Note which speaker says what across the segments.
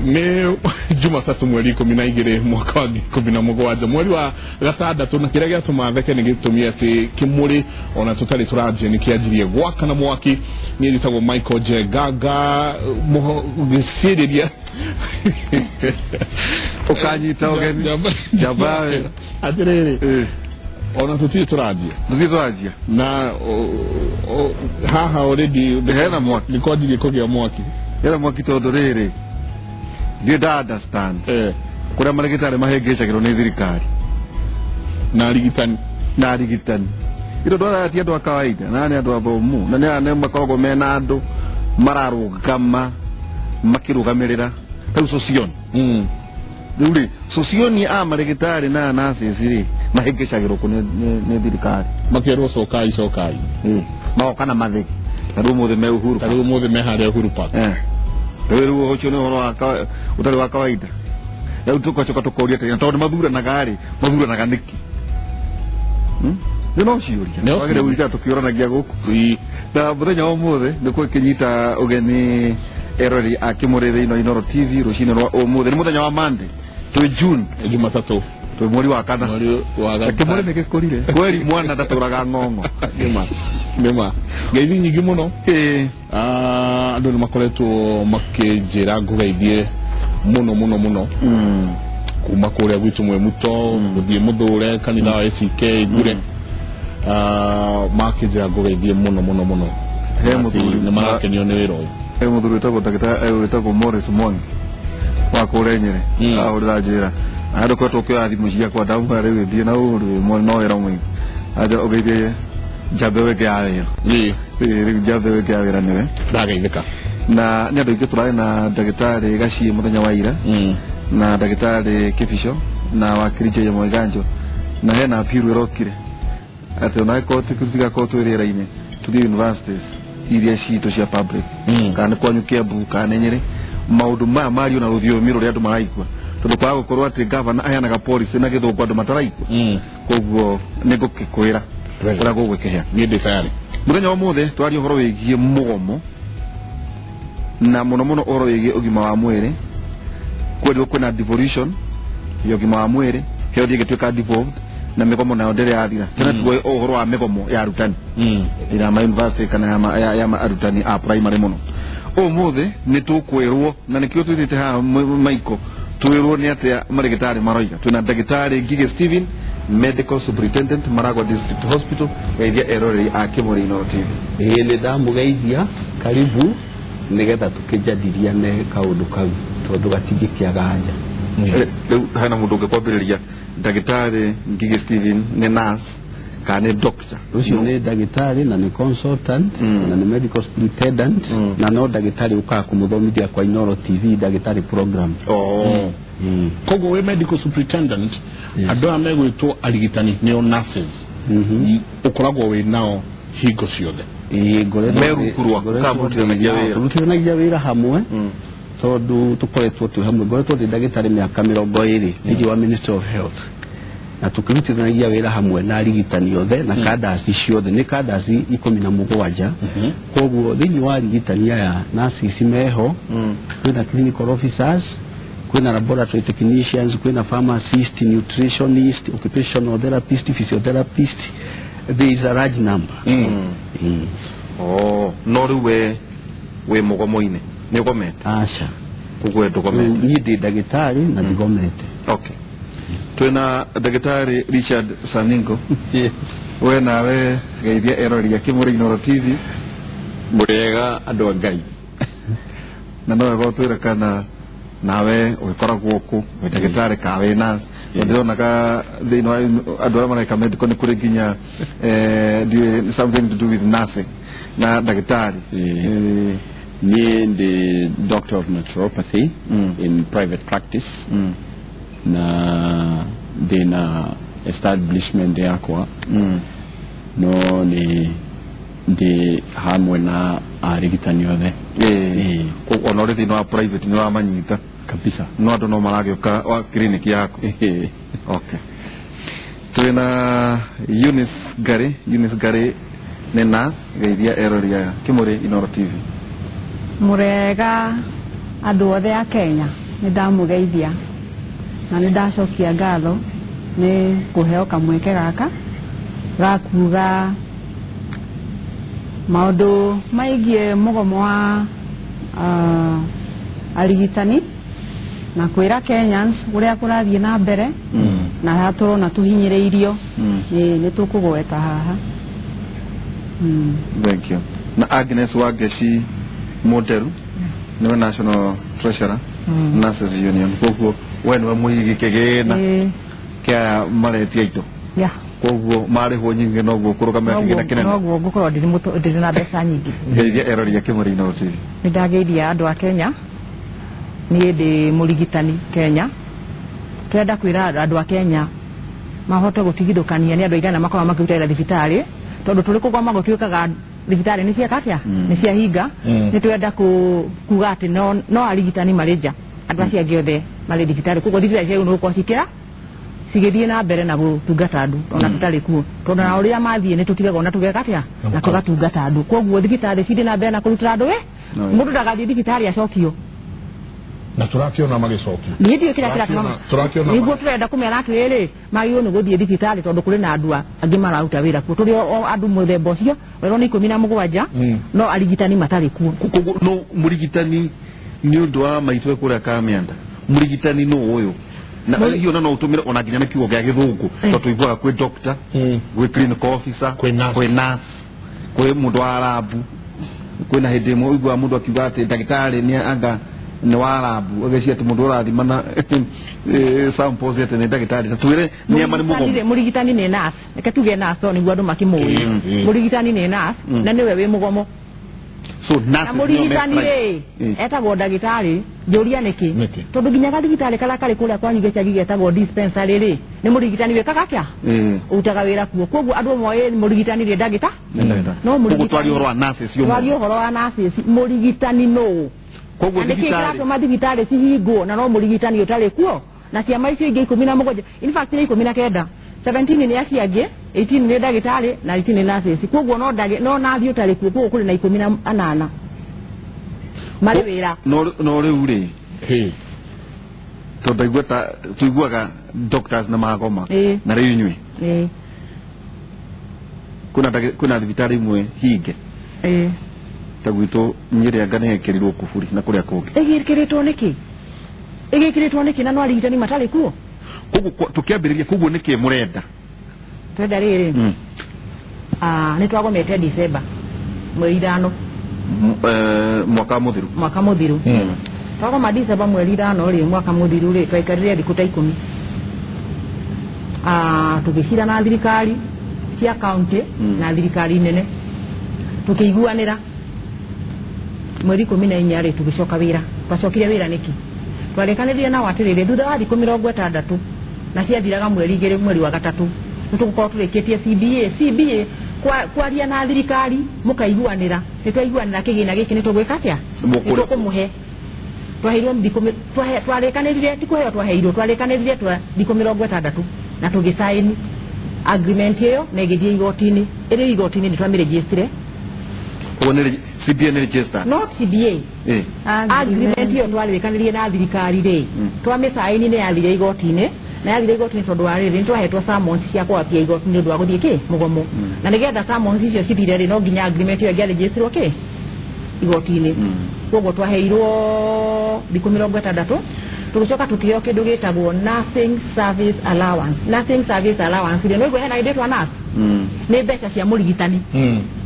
Speaker 1: Ni Jumatatu mweri 12 mwaka wa 2017 mweri wa gatandatu na kiria giatuma theke ni gitumia ati kimuri ona tutari turaje ni kiajirie gwaka na mwaki ni gitagwo Michael Jegaga giciriria
Speaker 2: ukanyita ogeni jabawe
Speaker 1: atiriri ona tutiri turaje na haha already
Speaker 2: hena mwaki
Speaker 1: nikojirie kugia mwaki
Speaker 2: yera mwaki todo riri did understand kuria marigitari mahengecagirwo ni thirikari
Speaker 1: na arigitani
Speaker 2: iro ndwara ati andu a kawaida na ni andu abomu na ni makoragwo mena andu mararugama makirugamirira tau socioni riuri socioni a marigitari na nurses ri mahengecagirwo ku ni thirikari
Speaker 1: makirwo sokai
Speaker 2: maokana mathi tadu muthe me Uhuru
Speaker 1: me haria Uhuru Park
Speaker 2: Wewe hocho ni horo utari wa kawaida. Ya tukochoka tukoria tena tondu mathura na gari, mathura na ganiki. No ciuria. Wagire wika tukioranagia guku. Na muthenya wa muthe ni kwikinyita ugeni erori akimurire ino Inoro TV rucine rwa umuthe ni muthenya wa Monday to June
Speaker 1: Jumatatu
Speaker 2: to mweri wa kana. Akimurire ni gikurire. Kweli mwana ndaturaga ngongo.
Speaker 1: Nima ngeithi nyingi muno andu ni makoretwo makijira ngugeithie muno kuma kuria gwitu mwe muto guthie muthure kanitha wa ACK ngure makijira ngugeithie muno
Speaker 2: he muthuri
Speaker 1: ni marakenio ni wira uyu
Speaker 2: he muthuri wetagwo Morris Mwangi wa kurenyere ahurira ando kwa tokyo athimu cia kwa damu ari thie na uru mwana no era mwingi aja ugeithie jabewe gawira jabewe gawira niwe
Speaker 1: ndageithika
Speaker 2: na ni andu ingi turari na ndagitari Gacie muthenya wa ira na ndagitari Kibisho na wakirije ya Mwiganjo na hena apiru rokire ati ona koti kuziga koti riraine to the universities iria cito cia public kana kwanyukia buka nenyere maundu mario na ruthiomi ruria andu maraigua tondu kwa gukorwo ati governor ayanaga policy na githungu andu mataraigua koguo ni gukikwira ura gugwikehea
Speaker 1: ni ndifari
Speaker 2: muthenya wa muthe twari uhoro wigie mugomo na muno uhoro wigie ugima wa mwiri kweli kwina devolution ya ugima wa mwiri kio gituika devolved na migomo na ndere athira tena tuwe uhoro wa migomo ya arutani ira ma university kana ya arutani a primary muno muthe ni tukwirwo na nikio twitite ha maiko twirwo ni atia marigitari maroiga tuna ndagitari Ngige Steven medical superintendent Maragwa District Hospital geithia erori akimuri Inoro TV
Speaker 3: ni ndamugeithia karibu nigetha tukijadiria ne kaundu kau tondu gatingikiaga hanja
Speaker 2: hana mundu ungekwambiriria ndagitari Ngige Steven ni nurse kana doctor
Speaker 3: ucio ni ndagitari na ni consultant na ni medical superintendent na no ndagitari uka kumuthomithia kwa Inoro TV ndagitari program
Speaker 1: kogo we medical superintendent andu amegwitwo arigitani neo nurses ukoragwo we nao hingo ciothe
Speaker 2: merukurwa
Speaker 3: kamutanagia wira hamwe tondu tukoretwo tu hamwe ngoretwo ndi ndagitari miaka 20 thigi wa Ministry of Health na tukirutithanagia wira hamwe na arigitani othe na kadasi ciothe ni kadasi 17 koguo thigi wa arigitani aya nurses meho kwina clinical officers kwina laboratory technicians kwina pharmacist nutritionist occupational therapist physiotherapist there is a large number
Speaker 2: no we mugomo-ine ni gomete
Speaker 3: asha
Speaker 2: kugwe dogomete
Speaker 3: ni ndi ndagitari na digomete
Speaker 2: okay twina ndagitari Richard Saningo we nawe geithia erori akimuri Inoro TV
Speaker 1: murega andu a Ngai
Speaker 2: na no gotwira kana nawe ugikoragwo ku ndagitari kawe na ndona ka thino andu mareka medical ni kuri ginya something to do with nothing na ndagitari
Speaker 1: ni the doctor of naturopathy in private practice na dina establishment yakwa no ni ndi hamwe na arigitani othe
Speaker 2: ona uri thino wa private ni wa manyita
Speaker 1: kabisa
Speaker 2: no andu no maragioka wa clinic yako okay twina Eunice Gari nena geithia eroria Kimuri Inooro TV.
Speaker 4: Murega andu othe a Kenya ni ndamugeithia na ni ndacokia ngatho ni kuheo kamweke gaka gakuga maundu maigie mugomo wa arigitani na kwira Kenyans uria kurathie na mbere na hatoro na tuhinyiriirio ni tukugweta haha.
Speaker 2: Thank you. Na Agnes Wageshi Moteru niwe National Treasurer Nurses Union koguo wenu wa muhigi kigena kia mareti aito
Speaker 4: ya
Speaker 2: koguo mari ho nyingi noguo kurugamira kigena kinene
Speaker 4: noguo gukorwo ndiri na mbeca nyingi
Speaker 2: geithia eroria Kimuri Inooro TV.
Speaker 4: Ni ndageithia andu a Kenya ni ndi murigitani Kenya twenda kwira andu a Kenya mahote gutigithukania ni andu aigana makoma makirutira thibitari tondu turi kugoma gutwikaga thibitari ni cia katia ni cia hinga ni twenda kuga ati no arigitani marija andu acia giothe mari thibitari kugo thibitari cia no kwasikira sigithie na mbere na gutungata andu ona tutari kuo tondu na uria mathie ni tutigaga ona tugeka atia na tugatungata andu koguo thibitari cindi na mbere na kurutira andu mundu ndagathie thibitari acokio
Speaker 1: na turakiona magicokio
Speaker 4: ni ndio kira turakiona niguo turenda kumera atiriri magio ni guthie thibitari tondu kuri na andu angi mararuta wira kuo turi andu muthemba ucio wero ni 17 no arigitani matari kuo
Speaker 2: no murigitani ni undu wa maitwe kuria Kamianda murigitani no uyu na hiyo no utumire ona nginya kiugo gya githungu to tuigua kwi doctor kwi clinical officer kwi nurse kwi mundu wa labu kwi na hindi mo igua mundu akiuga ati ndagitari ni anga ni wa labu ogecia ati mundu urathimana samples ati ni ndagitari twire ni amani mugomo
Speaker 4: murigitani ni nurse reke tuge nurse ni gwa makimuri murigitani ni nurse na niwe wi mugomo
Speaker 2: so nurse
Speaker 4: murigitani ri etagwo ndagitari joria niki tondu ginya gathigitari kala kale kuria kwanyige chagi getagwo dispensary ri ni murigitani we kagakia utaga wira kuo koguo andu moye murigitani ri ndagita no murigitani
Speaker 2: horo wa nurses yo
Speaker 4: twari horo wa nurses murigitani no koguo thigitari mathigitari cihingo na no murigitani utari kuo na ciama icio ingi 17 in fact ni 19 17 ni aciange 18 ni ndagitari na 18 ni nurses koguo no nathi utari kuo koguo kuri na 18 mari wira
Speaker 2: no riu ri tondu igweta tuiguaga doctors na magoma na riu nyui kuna thibitari imwe hinge tagwito nyiri anga ne ekirirwo kuburi na kuria kungi
Speaker 4: igikiritwo niki na no arigitani matari kuo
Speaker 2: koguo tukiambiriria koguo niki murenda
Speaker 4: twenda riri ni twagomete December mweri 5
Speaker 2: mwaka muthiru
Speaker 4: twagoma December mweri 5 ri mwaka muthiru ri twaikarire thiku ta 10 tugicira na thirikari cia county na thirikari nene tukiiguanira mweri 14 ri tugicoka wira twacokire wira niki twarekanirie na watirire thutha wa thiku 60 na ciathiraga mweri 2 mweri wa 3 tugukorwo turikitie CBA kwaria na thirikari mukaiguanira nitwaiguanira kigina giki nitugwika atia nitukumuhe twaheirwo twarekanirire tikuheo twarekanirire thiku 60 na tugisaini agreement iyo na igithie igotini iri igotini nitwamirejistire
Speaker 2: CBA register
Speaker 4: not CBA agreement iyo twarekanirire na thirikari ri twamisaini ni yathire igotini na yathire igotini tondu wa riri twahetwo summons cia kwapia igotini ndu wa guthie ki mugomo na nigetha summons icio cithire ri no nginya agreement iyo ngiaregistrwo ki igotini koguo twaheirwo thiku 60 tugicoka tukiheo kindu gitagwo nursing service allowance ri no igwe hena indetwa nurse ni mbeca cia murigitani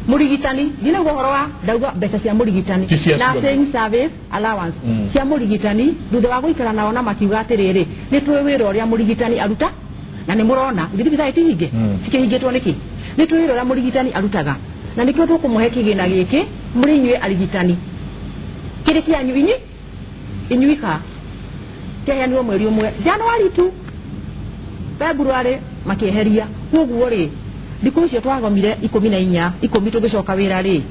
Speaker 4: murigitani dina uhoro wa ndauga mbeca cia murigitani nursing service allowance cia murigitani thutha wa guikara nao na makiuga atiriri ni twi wira uria murigitani aruta na ni murona thibitari tihinge cikihingitwo niki ni twi wira uria murigitani arutaga na nikio tukumuhe kigina giki muri nywe arigitani kiri kianyu inyuika teheanirwo mweri umwe January tu February makeheria koguo ri thiku icio twagomire 10 tugicoka wira ri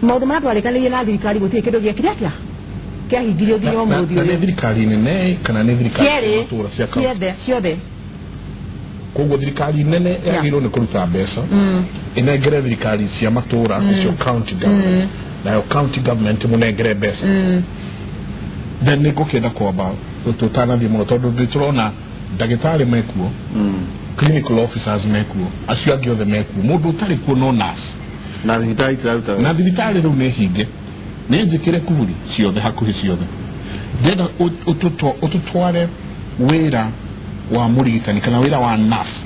Speaker 4: maundu maria twarekanirie na thirikari gutie kindu giekire atia kiahingirio nginya umuthi uyu
Speaker 1: thirikari nene kana ni thirikari
Speaker 4: ciothe
Speaker 1: koguo thirikari nene yagirwo ni kuruta mbeca inengere thirikari cia matura icio county government nayo county government munengere mbeca then nĩ ngũkĩenda kwamba tũtanathie mũno tondũ ndĩtũrona ndagĩtarĩ mekuo clinical officers mekuo acio angĩ othe mekuo mũndũ ũtarĩ kuo no nurse na thibitarĩ rĩu nĩ hinge nĩ njĩkĩre kuburi ciothe hakuhĩ ciothe ndĩrenda ũtũtware wĩra wa mũrigitani kana wĩra wa nurse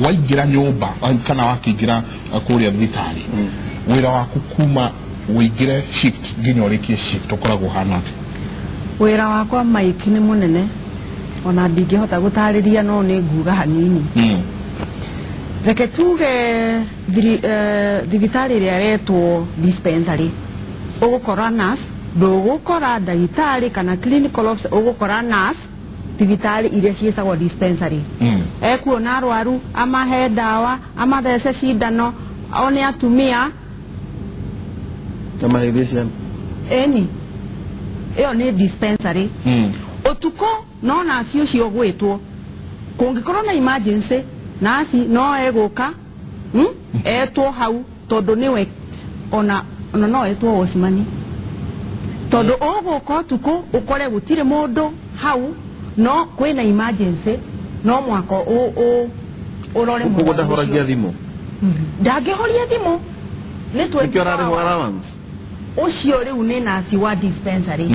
Speaker 1: waingĩra nyũmba kana wakĩingĩra kũrĩa thibitarĩ wĩra waku kuma wĩingĩre shift nginya ũrĩkie shift ũkoragwo hana atĩa
Speaker 4: wĩra wakwa Mike nĩ mũnene ona ndingĩhota gũtarĩria no nĩ nguga hanini reke tuge thibitarĩ ĩrĩa retwo dispensary ũgũkora nurse ndũgũkora ndagĩtarĩ kana clinical officer ũgũkora nurse thibitarĩ iria ciĩtagwo dispensary ekuona arwaru amahe ndawa amathece cindano one atumia
Speaker 2: tamahithician
Speaker 4: eni ĩyo nĩ dispensary ũtukũ no nasi ũcio gwĩtwo kũngĩkorwo na emergency nasi no egũka etwo hau tondũ nĩwe ona no etwo Osmani tondũ ũgũka ũtukũ ũkore gũtirĩ mũndũ hau no kwĩna emergency no mwaka ũrore
Speaker 2: mũndũ ndahoragia thimũ
Speaker 4: ndangĩhoria thimũ nĩ
Speaker 2: twĩkĩrarĩho allowance
Speaker 4: ũcio rĩu nĩ nasi wa dispensary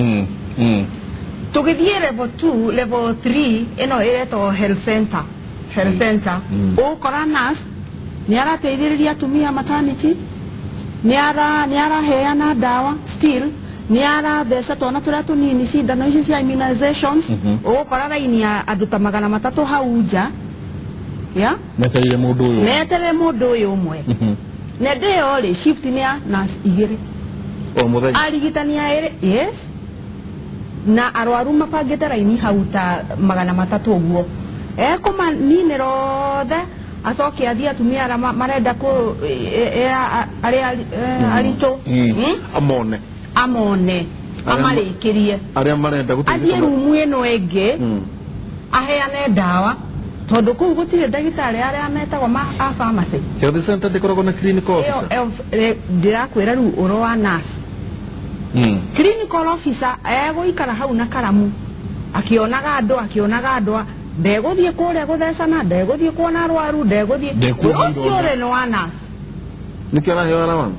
Speaker 4: tũgĩthiĩ level 2 level 3 ĩno ĩretwo health center ũkora nurse nĩ arateithĩrĩria atumia maternity nĩ araheana ndawa still nĩ aratheca twana tũrĩa tũnini cindano ici cia immunizations ũgũkora raini ya andũ ta 300 hau nja neterere mũndũ ũyũ ũmwe na ndĩyo rĩ shift nĩ ya nurse igĩrĩ
Speaker 2: o mũthenya
Speaker 4: arigitania erĩ yes na arwaru mabangĩte raini hau ta 300 ũguo ekũmaninĩra othe acoke athiĩ atumia arĩa marenda arĩa aritũ amone amarĩkĩrie
Speaker 2: arĩa marenda
Speaker 4: athiĩ rumu ĩno ĩngĩ aheane ndawa tondũ kũu gũtirĩ ndagĩtarĩ arĩa metagwo a pharmacy
Speaker 2: health center ndĩkoragwo na clinical officer
Speaker 4: ndĩrakwĩra rĩu ũro wa nurse clinical officer egũikara hau na karamu akĩonaga andũ ndegũthiĩ kũrĩa gũthecana ndegũthiĩ kuona arwaru ndegũthiĩ ũcio nĩ wa nurse
Speaker 2: nĩkĩo araheo allowance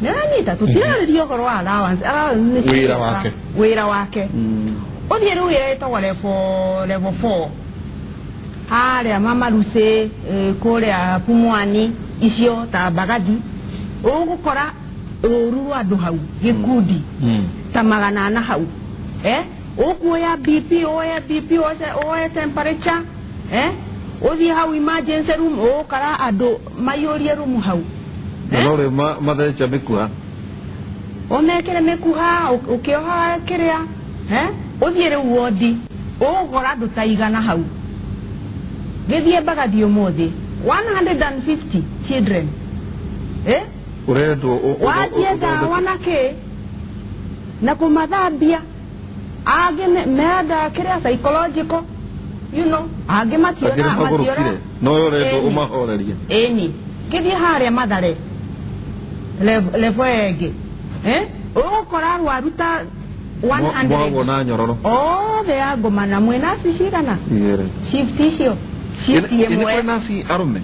Speaker 4: nĩranyita tũtirarĩria ũhoro wa allowance wĩra wake ũthiĩ rĩu ĩretagwo level 4 harĩa Mamarucĩ kũrĩa Pumwani icio ta Mbagathi ũgũkora ũru wa andũ hau gĩkundi ta 400 hau ukuoya BP oya temperature ũthiĩ hau emergency room ũkara andũ maiyũrie room hau
Speaker 2: nore matheca mĩkuha
Speaker 4: ũmekĩre mĩkuha ũkĩoha kĩrĩa ũthiĩ rĩu wodi ũgũkora andũ ta 100 hau gĩthiĩ Mbagathi ũmũthĩ 150 children
Speaker 2: ũrendwo
Speaker 4: wajie dawa nakĩ na kũmathambia agĩ meenda kĩrĩa psychological you know agĩ mationa
Speaker 2: no ũrendwo ũmahorerie
Speaker 4: ĩni gĩthiĩ harĩa Mathare level ĩngĩ ũgũkora arwaru ta 100
Speaker 2: na nyororo
Speaker 4: othe ya ngũmana mwĩna aci cigana shift icio shift ĩmwe
Speaker 2: nasi arũme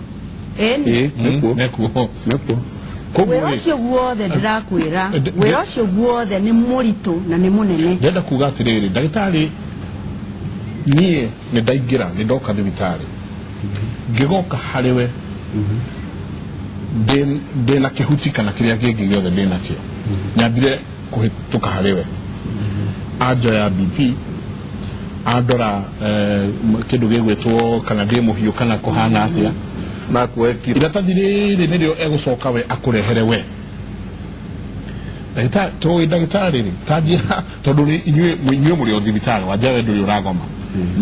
Speaker 1: nekuo
Speaker 4: wĩra ũcio guothe ndĩrakwĩra wĩra ũcio guothe nĩ mũritũ na nĩ mũnene
Speaker 1: ndĩrenda kuga atĩrĩrĩ ndagĩtarĩ niĩ nĩ ndaingĩra nĩ ndoka thibitarĩ ngĩgoka harĩwe ndĩna kĩhuti kana kĩrĩa kĩngĩ gĩothe ndĩnakĩo nyambire kũhĩtũka harĩwe anjoya BP andora kĩndũ gĩgwĩtwo kana ndĩ mũhiũ kana kũhana atĩa
Speaker 2: na kueki
Speaker 1: iratathi rĩrĩ nĩrĩo egũcoka we akũrehere we ndagĩtarĩ rĩ tanjia tondũ inyuĩ mũrĩ o thibitarĩ wanjawe ndũrĩ ũragoma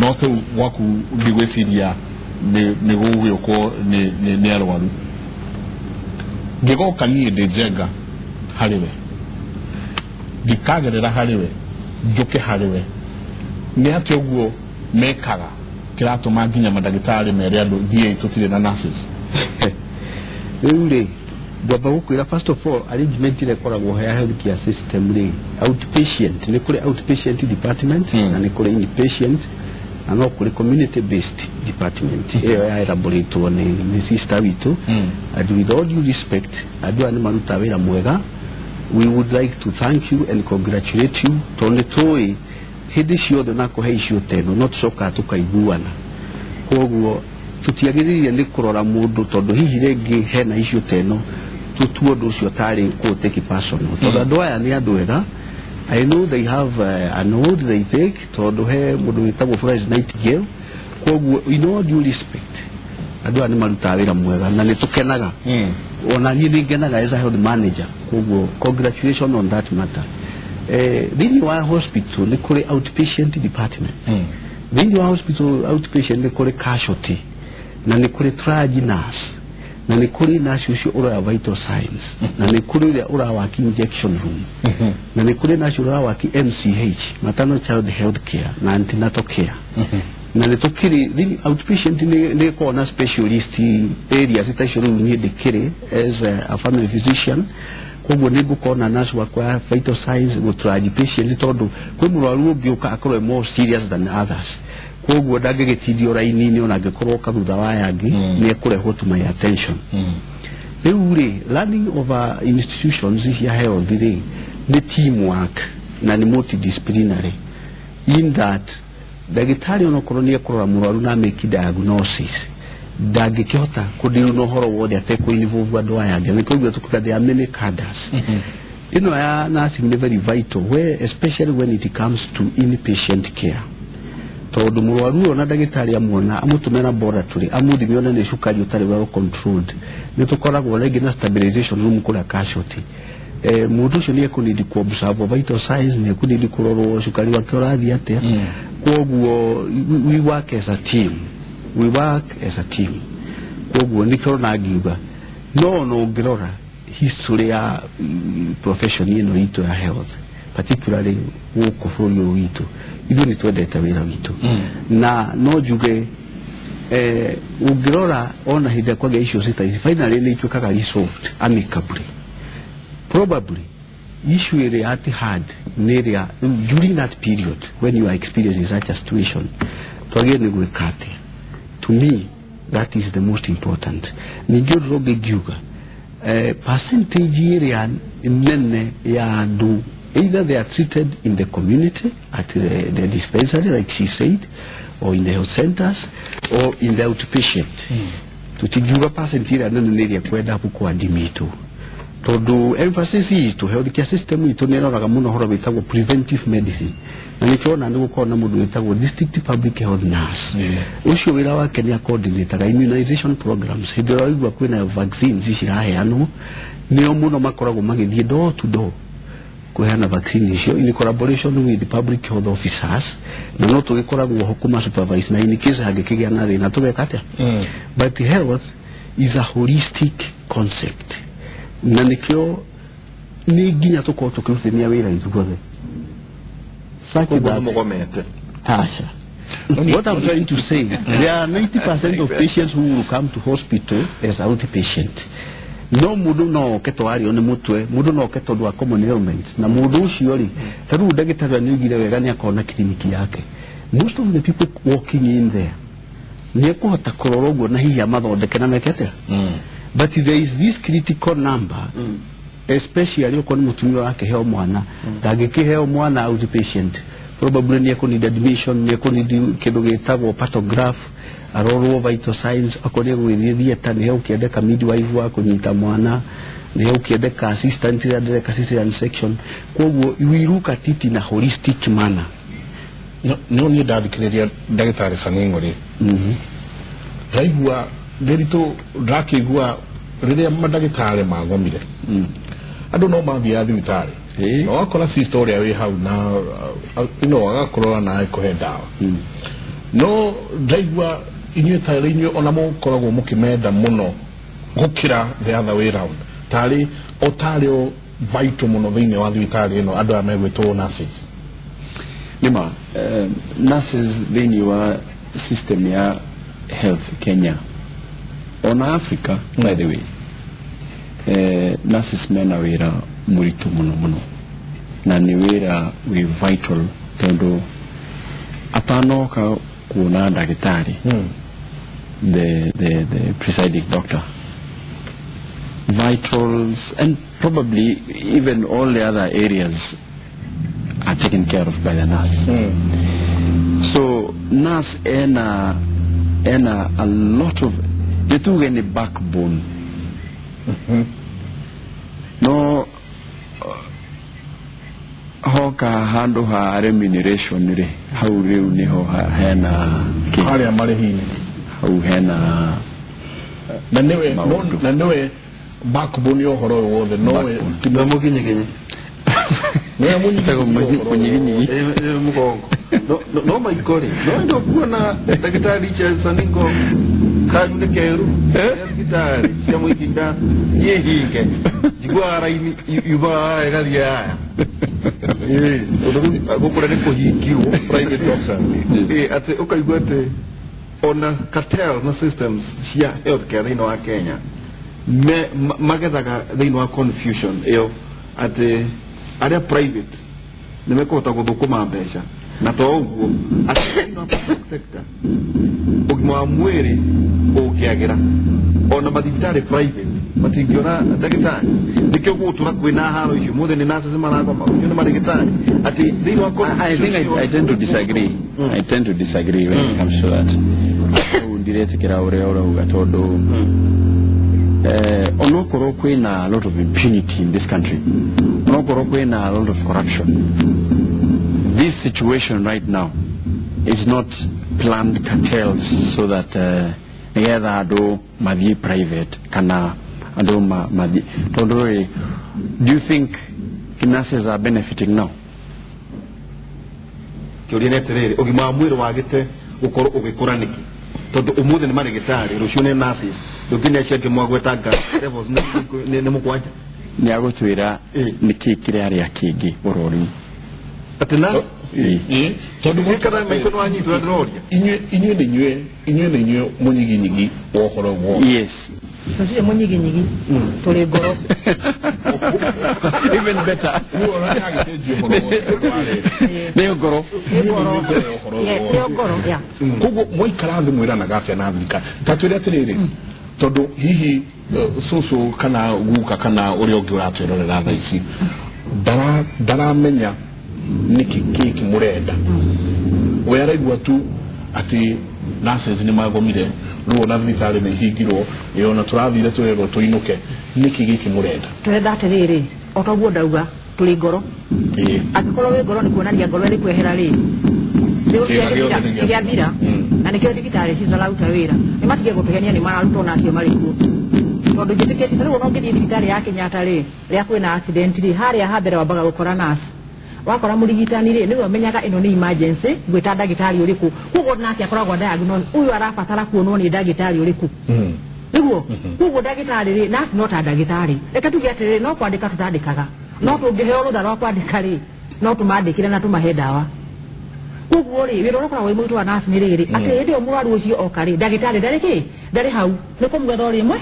Speaker 1: no tũu gwaku ndigwĩciria nĩ gũgĩũkwo nĩ arwaru ngĩgoka niĩ ndĩ njenga harĩwe ndikagerera harĩwe njũke harĩwe nĩ atĩ ũguo mekaga kiratuma nginya madagitari mere andu thie tutire na nurses
Speaker 3: ule baba gukwira first of all arrangement ile koragwo ya health care system ri outpatient ni kuri outpatient department na ni kuri inpatient na no kuri community based department ya laboratory ni sister witu and with all due respect adu ani maruta wira mwega. We would like to thank you and congratulate you tonde toi hidi ciothe na kuhe icio teno not soka tukaiguana koguo tutiagiririe ni kurora mundu tondu hihi rengi hena icio teno tutuo ndu ucio tari ko take personal tondu andu aya ni andu ega. I know they have an oath they take tondu he mundu witagwo Florence Nightingale koguo in all due respect andu ani maruta wira mwega na nitukenaga ona ni ngenaga as a health manager koguo congratulations on that matter. Thini wa hospital ni kuri outpatient department thini wa hospital outpatient ni kuri casualty na ni kuri triage nurse na ni kuri nurse ucio ura vital signs na ni kuri ura wa injection room na ni kuri nurse ura wa MCH maternal child health care na antenatal care na ni tukiri thini outpatient ni ko na specialist area sita room ni dikire as a family physician koguo ni gukona nurse wakwa vital signs gutraji patient tondu kwi murwaru ugiuka akorwe more serious than others koguo ndangigitidio raini-ini ona ngikorwo kathutha wa yangi ni ekurehwo to my attention. Riu ri learning of institutions cia health ri ni teamwork na ni multidisciplinary in that ndagitari ono korwo ni ekurora murwaru na make diagnosis ndangikihota kudiru no horo wothe ateko involve andu aya ngi nikoguo tukuga there are many cadres ino ya nursing ni very vital where especially when it comes to inpatient care tondu murwaru ona ndagitari amwona amutumira laboratory amuthime ona ni cukari utari well controlled ni tukoragwo regi na stabilization room kula casualty mundu ucio ni ekunidi ku observe vital signs ni ekunidi kurorwo cukari wake urathi atia koguo we work as a team. Koguo nikoro na ngiuga no ngirora history ya profession ino itu ya health particularly guku bũrũri ũyũ witũ ithuĩ nĩ twendete wĩra witũ na no njuge ungirora ona hĩndĩ ĩrĩa kwagĩa issues ta ici finally nĩ ituĩkaga resolved amicably. Probably issue ĩrĩa at hand nĩ ĩrĩa during that period when you are experiencing such a situation twagĩrĩirwo nĩ gwĩka atĩa. To me that is the most important. Ningĩ roge giuga percentage area nene ya andu either they are treated in the community at the dispensary like she said or in the health centers or in the outpatient. Tutigiuga percentage area nene area kwenda ku admito tondu emphasis to health care system itu neroraga muno horo witagwo preventive medicine na nikiona ni gukora na mundu witagwo district public health nurse ucio wira wake ni coordinator immunization programs hidro igwa kwina vaccines iciraheanwo nio muno makoragwo magithie door to door kuheana vaccine icio in collaboration with the public health officers na no tugikoragwo hukuma supervise na in case hangikigya na thina tugeka atia. But health is a holistic concept na nikio ni nginya tuko tukirutania wira ithuothe Tasha. What I'm trying to say, there are 90% of patients who will come to hospital as outpatient. No mudu no ketwari one mutwe mudu no ketodwa common ailments na mudu ucio ri taru ndagitari ni ugire wega ni akona kliniki yake. Most of the people walking in there ni kuhota kurorogwo na hiya mathondeke na mekete. But there is this critical number especially ukoni mutumio wake heo mwana ndangikiheo mwana outpatient probably ni yakoni admission ni yakoni kindu gitagwo patograph arorwo vital signs akoni gwithia tani heo kiendeka midwife wako nyita mwana ni heo kiendeka assistant ya direct assistant section koguo iwiruka titi na holistic manner
Speaker 1: no ni ndadikiriria ndagitari saningori ndaigua nderito ndakigua riria madagitari magomire andu no mathia thibitari no akora sister ria wi hau na ino agakorora na ikuhe dawa no ndaigua inyuĩ tari inyuĩ ona mukoragwo mukimenda muno gukira the other way round tari otari o vital muno thiini wa thibitari ino andu amegwitwo nurses
Speaker 3: nima nurses thiini wa system ya health Kenya on Africa by the way nurses mena wira muritu muno na ni wira we vital tondo atano ka kuna daktari the presiding doctor vitals and probably even all the other areas are taken care of by the nurse. So nurse ena a lot of they do any backbone. No hoka hando ha remuneration re how reu ni ho hena
Speaker 1: hali ya marehini
Speaker 3: how hena
Speaker 1: na newe backbone yo horo wothe nowe
Speaker 2: tunamuginye
Speaker 1: Nea mwenye
Speaker 2: mugongo no maikori no ndo kuona daktari cha saningo kadu keru daktari cia muikinda yehike jigwara yuba egalia ya odo gukura ni kuhikirwo private doctor ate ukaigwate ona cartel na systems cia healthcare ino wa Kenya magethaga thĩinĩ wa confusion iyo ate aria private nimekota guthukuma mbeca na to uguo atino sector ugima wa mwiri ukiagira ona mathibitari private matingiona ndagitari nikyo gutura kwina haro icio muthe ni nasa simarago maunyo ni madagitari ati thĩinĩ wa
Speaker 3: I tend to disagree I tend to disagree when it comes to that undirete kira ore uga tondu onokoro kwina a lot of impunity in this country. Onokoro kwina a lot of corruption. This situation right now is not planned cartels so that either ado madhi private kana ado madhi. Do you think nurses are benefiting now?
Speaker 2: Kyorinetere ogima mwiri wagite ukoro ugikuraniki. Todo umuthe ni marigitari rucio ni nurses dukine cheke mwagwetanga levels ne mukwaja
Speaker 3: ni agotwira niki kire ari akingi urori
Speaker 2: atena todo mukara mekono anyi twadroria
Speaker 1: inye ne munyiginyigi wohoro wo
Speaker 3: yes
Speaker 4: sisi munyiginyigi tole goro
Speaker 3: even better ne goro
Speaker 4: ya
Speaker 1: kugo moikarathi mwira na gafya na Afrika tatwira tiriri todo hihi susu kana guka kana uri ongi uratwirorera tha ici dara menya niki kiki murenda we araigua tu ati nurses ni magomire ruo na thitari ni hingirwo yona turathire twero tuinuke niki giki murenda
Speaker 4: twenda atiriri otoguo ndauga tuli ngoro akikorwo we ngoro ni kuonania ngoro ni kwehera ri ndio thira na nikio thibitari cicararuta wira ni matige gutugenia ni mararuta na acio marikuo tondu jitiketi tari wono ngithi thibitari ya Kenyatta ri ria kwina accident ri haria habere wabaga gukora nurse wakora murigitani ri niwe menyaga ino ni emergency gwita ndagitari uriku kugo nurse akoragwo diagnose uyu arabatara kuonwo ni ndagitari uriku niguo kugo ndagitari ri nurse not ndagitari reka tuge atiri no kwandika tutandikaga no tungiheo rutha rwa kwandika ri no tumandikire na tumahe dawa kugo ri wiro rokora we mwitu wa nurse ni riri ati ndio mwaru ucio okari ndagitari ndari hau niko mgetho rimwe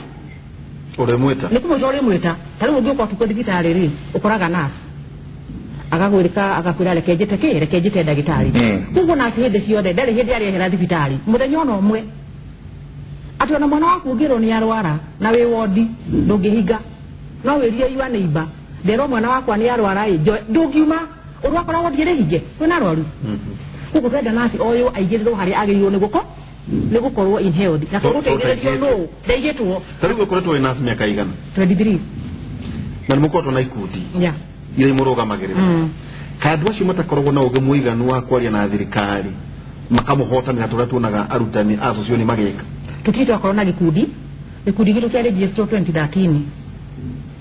Speaker 2: ore mweta
Speaker 4: niko mgetho mweta tari ungi kwa tuko thibitari ri ukoraga nurse agagwirika agakwira rekejete ndagitari kugo nurse hinde ciothe ndari hindi ari hera thibitari muthenya ono umwe ati ona mwana waku ngiro ni arwara na we wodi ndungihinga no wirie yua neighbor ndero mwana wakwa ni arwara ndungiuma urwakora wodi hinge kwina arwaru kugo twenda nurse oyo aigirirwo hari agirirwo ni gukorwo in health na tugutegererio no ndaigetwo
Speaker 2: tari gukoretwo ina miaka igana
Speaker 4: 23
Speaker 2: na mukoto na ikuti
Speaker 4: yeah
Speaker 2: ile murugamagirira kadwa acio matakoragwo na uge muiganu wa kwaria na thirikari makamuhotanira turia tuonaga arutani asocio ni mageka
Speaker 4: tukitwa korona gikundi gitu kia register 2013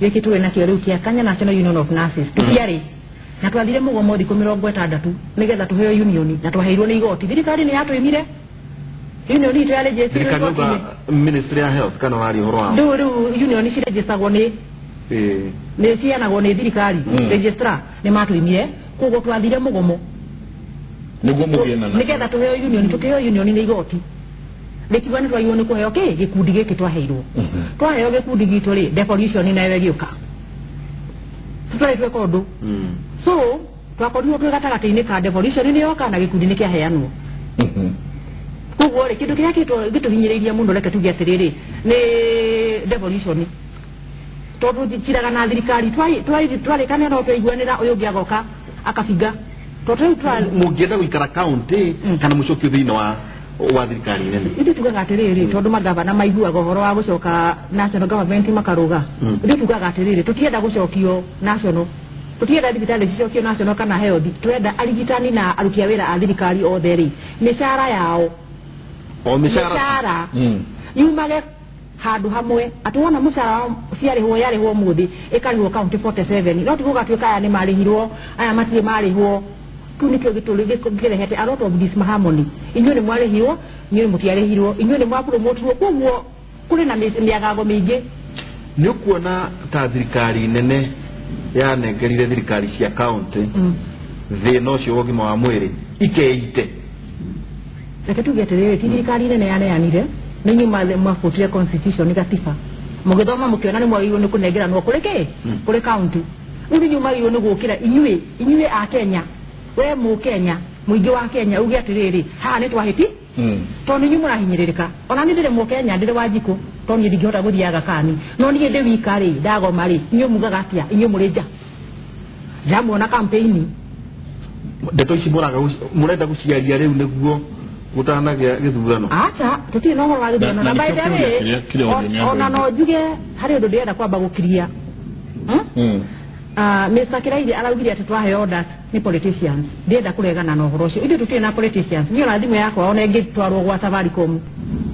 Speaker 4: yeke tuwe na kio riu kia Kenya National Union of Nurses tukiari na twathire mugomo thiko 60 nigetha tuheo union na twaheirwo ni igoti thirikari ni yatwimire union itu ya register
Speaker 2: Ministry of Health kana wari horo wa
Speaker 4: ndu union ci registeragwo ni ne cianagwo ni thirikari registrar ni matwimire kugo twathire mugomo
Speaker 1: niguo mugiena na
Speaker 4: nigetha tuheo union tukiheo union ni igoti likiwa ni twaiyo ni kuheo gikundi giki twaheirwo twaheo gikundi gitu ri devolution na giuka tutari twe kondu so twakorirwo twe gatagati-ini ka devolution ni yoka na gikundi ni kiaheanwo kuguo ri kindu kiria gituhinyiriria muno reke tuge atiriri ni devolution tondu njiraga na thirikari twarikane no twaiguanira uyu ngi agoka akabiga tondu
Speaker 5: mungienda guikara county kana mucokio thiini wa thirikari nene
Speaker 4: ithu tugaga atiriri tondu magavana maiguaga uhoro wa gucoka national government makaruga ithu tugaga atiriri tutienda gucokio national tutienda thibitari cicokio national kana health twenda arigitani na aruti a wira a thirikari othe ri mishara yao mishara yumage handu hamwe atuona mushara ciarihwo yarihwo muthi ikarihwo county 47 no tiguga twika aya ni marihirwo aya matire marihwo tu nikyo gitulige kugirehete a lot of disharmony inyuĩ ni mwarihirwo inyuĩ mutiarihirwo inyuĩ ni mwapromotirwo koguo kuri na miagago mingi
Speaker 5: ni ukuona ta thirikari nene ya nengerire thirikari cia county thina ucio wogima wa mwiri ikeite
Speaker 4: reke tuge atiriri ti thirikari nene yaneanire ninyi mafutire constitution gatiba mugithoma mukiona ni mwagirwo ni kunengeranwo kuri ki kuri county uri nyuma yo ni gukira inyuĩ a Kenya we mu Kenya muingi wa Kenya ugi atiriri ha ni twahiti tondu nyuĩ murahinyiririka ona ni ndire mu Kenya ndire Wanjiku tondu ndingihota guthiaga kani no ni ndi wika ri ndagoma ri inyuĩ mugaga atia inyuĩ muri nja jamuona campaign
Speaker 5: ndeto ici murenda guciaria riu niguo gutanagia githurano
Speaker 4: acha tuti no horo githurano na by the way ona no juge hari undu ndienda kwamba gukiria Mr. Kirairi araugire ati twahe orders ni politicians ndienda kuregana na horo ucio ithu tuti na politicians ni ona thimu yakwa ona ingi twarwo gwa Safaricom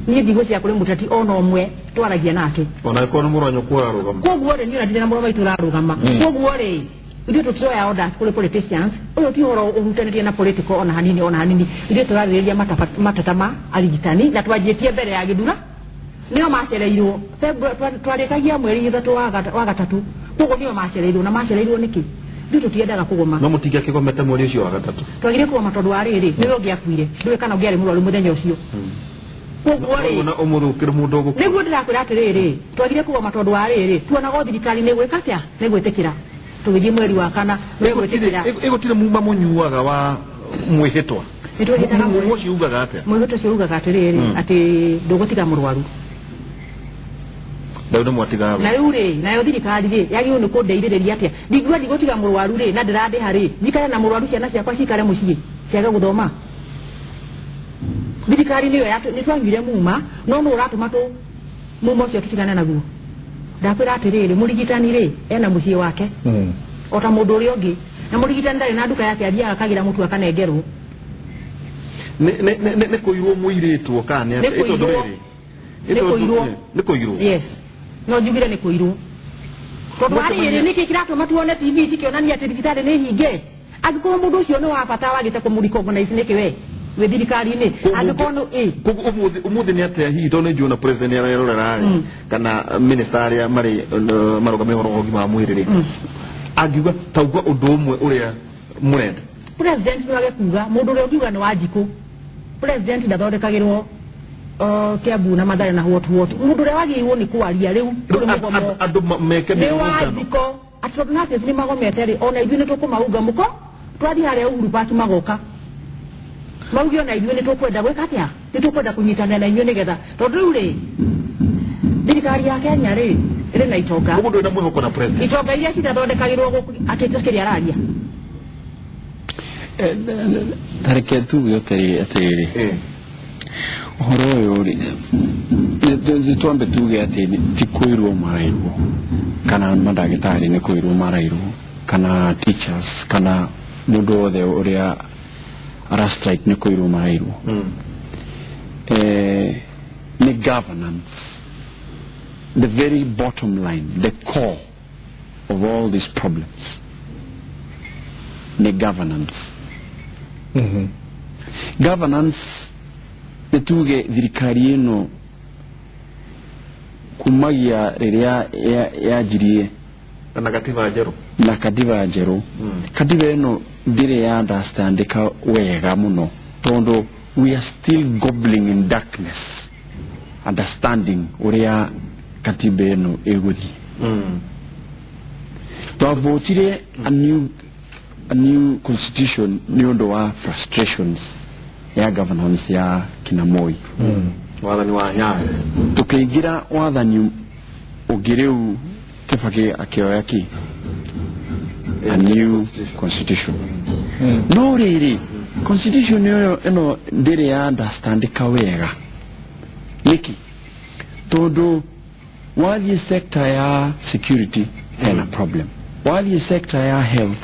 Speaker 4: ni thigo cia kuri muteti ona umwe twaragia nake
Speaker 5: ona ko no muronyo kwa rugama
Speaker 4: koguo ri ni ona ndina muro baitu rarugama koguo ri ithu tutioya orders kuri politicians uyu ti horo uhutanirie na political ona hanini ithu turariria matatama arigitani na twajitie mbere ya githura nio macereirwo twarikagia mweri ithatu wa gatatu koguo nio macereirwo na macereirwo niki ithu tutiendaga kugoma
Speaker 5: no mutingia kigomete mweri ucio wa gatatu
Speaker 4: twagire kugoma tondu wa riri niwe ngiakuire ndui kana ngiari murwaru muthenya ucio koguo ri
Speaker 5: na umurukire mundu ugu
Speaker 4: niguo ndirakwira atiriri twagire kugoma tondu wa riri tuonaga thirikari ni gwika atia ni gwitikira tugithie mweri wa kana ni gwitikira
Speaker 5: igutire mumba munyuaga wa mwihitwa
Speaker 4: nitwehitaga
Speaker 5: mwihitwa ucio ugaga atia
Speaker 4: mwihitwa ucio ugaga atiriri ati ndugutiga murwaru
Speaker 5: Dauda mwatiga
Speaker 4: na yure na yo thirikari ri yagio ni kundeithiriria atia ndigua ndigutiga murwaru ri na ndirande hari njikare na murwaru ciana ciakwa cikare mucii ciaga guthoma thirikari niyo ni twangire muma no no uratuma tu muma ucio tutigane naguo ndakwira atiriri murigitani ri ena mucii wake ota mundu uri ungi na murigitani ndari na nduka yake athia akagira mutu akanengerwo
Speaker 5: ne kuirwo muiritwo kani ito ndoriri ne kuirwo
Speaker 4: yes no jugire ni kuirwo tondu hari ni kikiratuma tuone TV cikionania ati thibitari ni hinge angikuwa mundu ucio ni wa bata wagite kumuricognize niki we thirikari ni angikono
Speaker 5: umuthi ni atia hihi tondu njuna president ararora kana minister mari marugame horo gima mwiriri angiuga tauga undu umwe uria murenda
Speaker 4: president ni wage kuga mundu uria ugiuga ni Wanjiku president ndathondekagirwo Kiambu na Mathare na what mundu uria wagirwo ni kwaria riu
Speaker 5: andu meke
Speaker 4: ni Wanjiko atonate ni magomete ri ona ithu ni tukumauga muko twari haria Uhuru Park magoka maugio na ithu ni tukwenda gwika atia ni tukwenda kunyitana na inyu nigetha tondu ri thirikari ya Kenya ri iri na itonga
Speaker 5: mundu ina mwihoko na president
Speaker 4: itonga iria citathondekagirwo atitekeria araria
Speaker 3: tareke tuge atiriri uhoro uyu ri twambe tuge ati ti kuirwo marairwo kana mandagitari ni kuirwo marairwo kana teachers kana mundu othe uria ara strike ni kuirwo marairwo ni governance, the very bottom line, the core of all these problems, the governance. Governance netuge thirikari ino kumagia riria yajirie
Speaker 5: na katiba njeru
Speaker 3: na katiba njeru katiba eno ndire ya understandika wega muno tondo we are still gobbling in darkness understanding uria katiba eno eguthi twavotire a new constitution niondo wa frustrations ya governance ya Kinamoi
Speaker 5: wathani wa nyayo
Speaker 3: tukiingira wathani ugireu Kibaki akioya ki a new constitution no really constitution yo eno ndire ya understandika wega niki todo wali sector ya security hena problem wali sector ya health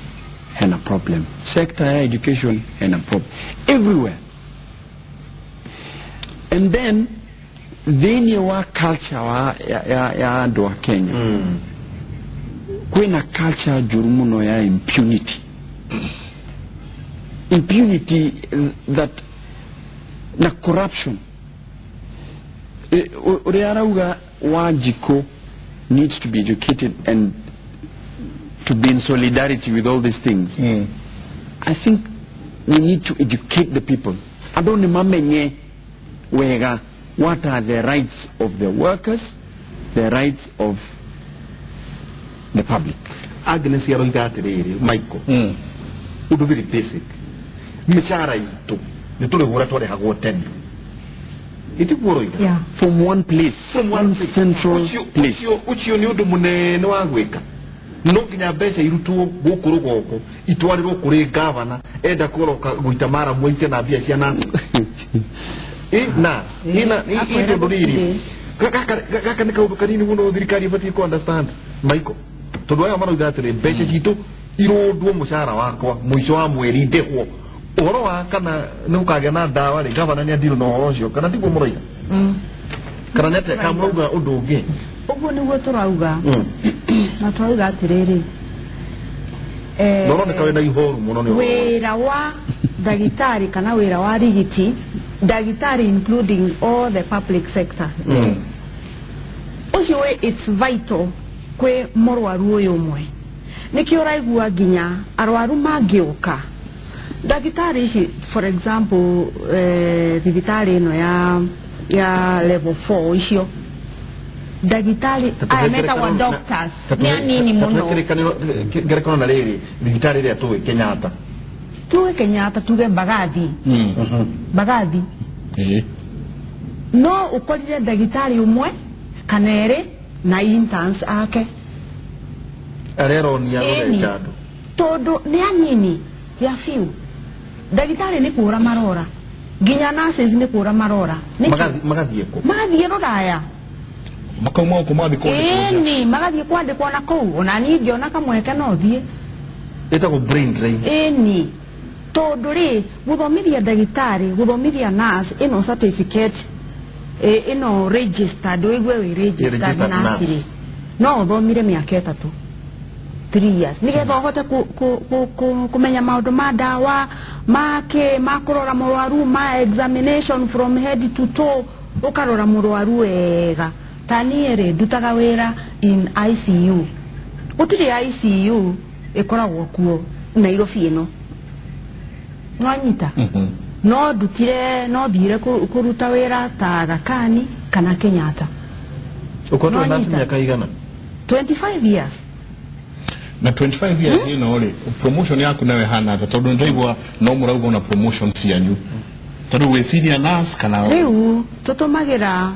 Speaker 3: hena problem sector ya education hena problem everywhere. And then then wa culture wa ya ando wa Kenya kwena culture jurumuno ya impunity that na corruption urearauga Wanjiku needs to be educated and to be in solidarity with all these things. I think we need to educate the people. I don't remember where what are the rights of the workers, the rights of the public.
Speaker 5: Agnes Yarongatiriri, Michael. Udo very basic. Michara itu. Nitule wura tole hagoten. Iti wuro.
Speaker 4: Yeah.
Speaker 3: From one place. From one central place.
Speaker 5: Uchi ni udo munene wagweka. Nokinya besa irutu gukuru goko. Itwariro kuri governor enda koroka guitamara mwite na bia ciana. Ina ito doriri. Kaka nika udukanini muno thirikari bati ko understand. Michael. Todo aya mara gatire besa citu irodwo mushara wakwa mwisho wa mweri ndehwo. Oro wa kana nukage na dawa ri governor ni adiru no orocio kana tipo muroiga. Kana nete kamruga undu ungi.
Speaker 4: Uguo niguo turauga. Na turauga atiriri.
Speaker 5: Noro nikawe na ihoru muno ni
Speaker 4: wira wa dagitari kana wira wa rigiti dagitari including all the public sector. Ucio it's vital kwe morwaru uyu mwe. Nikio raigua ginya arwaru magioka. Dagitari ici for example dagitari no ya level 4 icio. Dagitari ayameta wa doctors nini muno.
Speaker 5: Gerekano na riri dagitari ria tuwe Kenyatta.
Speaker 4: Tuwe Kenyatta tuge Bagathi. Bagathi. No ukolire dagitari umwe kanere na interns ake.
Speaker 5: Arero ni alo
Speaker 4: todo ni anini ya fiu. Dagitari ni kura marora. Ginya nurses ni kura marora.
Speaker 5: Magathieko.
Speaker 4: Magathieko daya.
Speaker 1: Makauma ko mathi ko.
Speaker 4: Ni magathie kwande kona kou ona ni ngiona kamweke no thie.
Speaker 5: Eta ko brain drain.
Speaker 4: Ni todo ri guthomithia dagitari guthomithia nurse ino certificate ino registered we registered nurse. No thomire miaka 3 years. Nigetha uhote kumenya maundu ma dawa make makurora murwaru ma examination from head to toe ukarora murwaru wega. Taniere dutaga wera in ICU. Utiri ICU ekoragwo kuo Nairobi ino. Nwanyita. No dutire no thire kuruta wera ta Rakani kana Kenyatta.
Speaker 5: Ukoto nasi miaka igana?
Speaker 4: 25 years.
Speaker 1: Na 25 years ole promotion yako nawe hana tondu ndaigwa no murauga na promotion cianyu tondu we senior nurse kana
Speaker 4: riu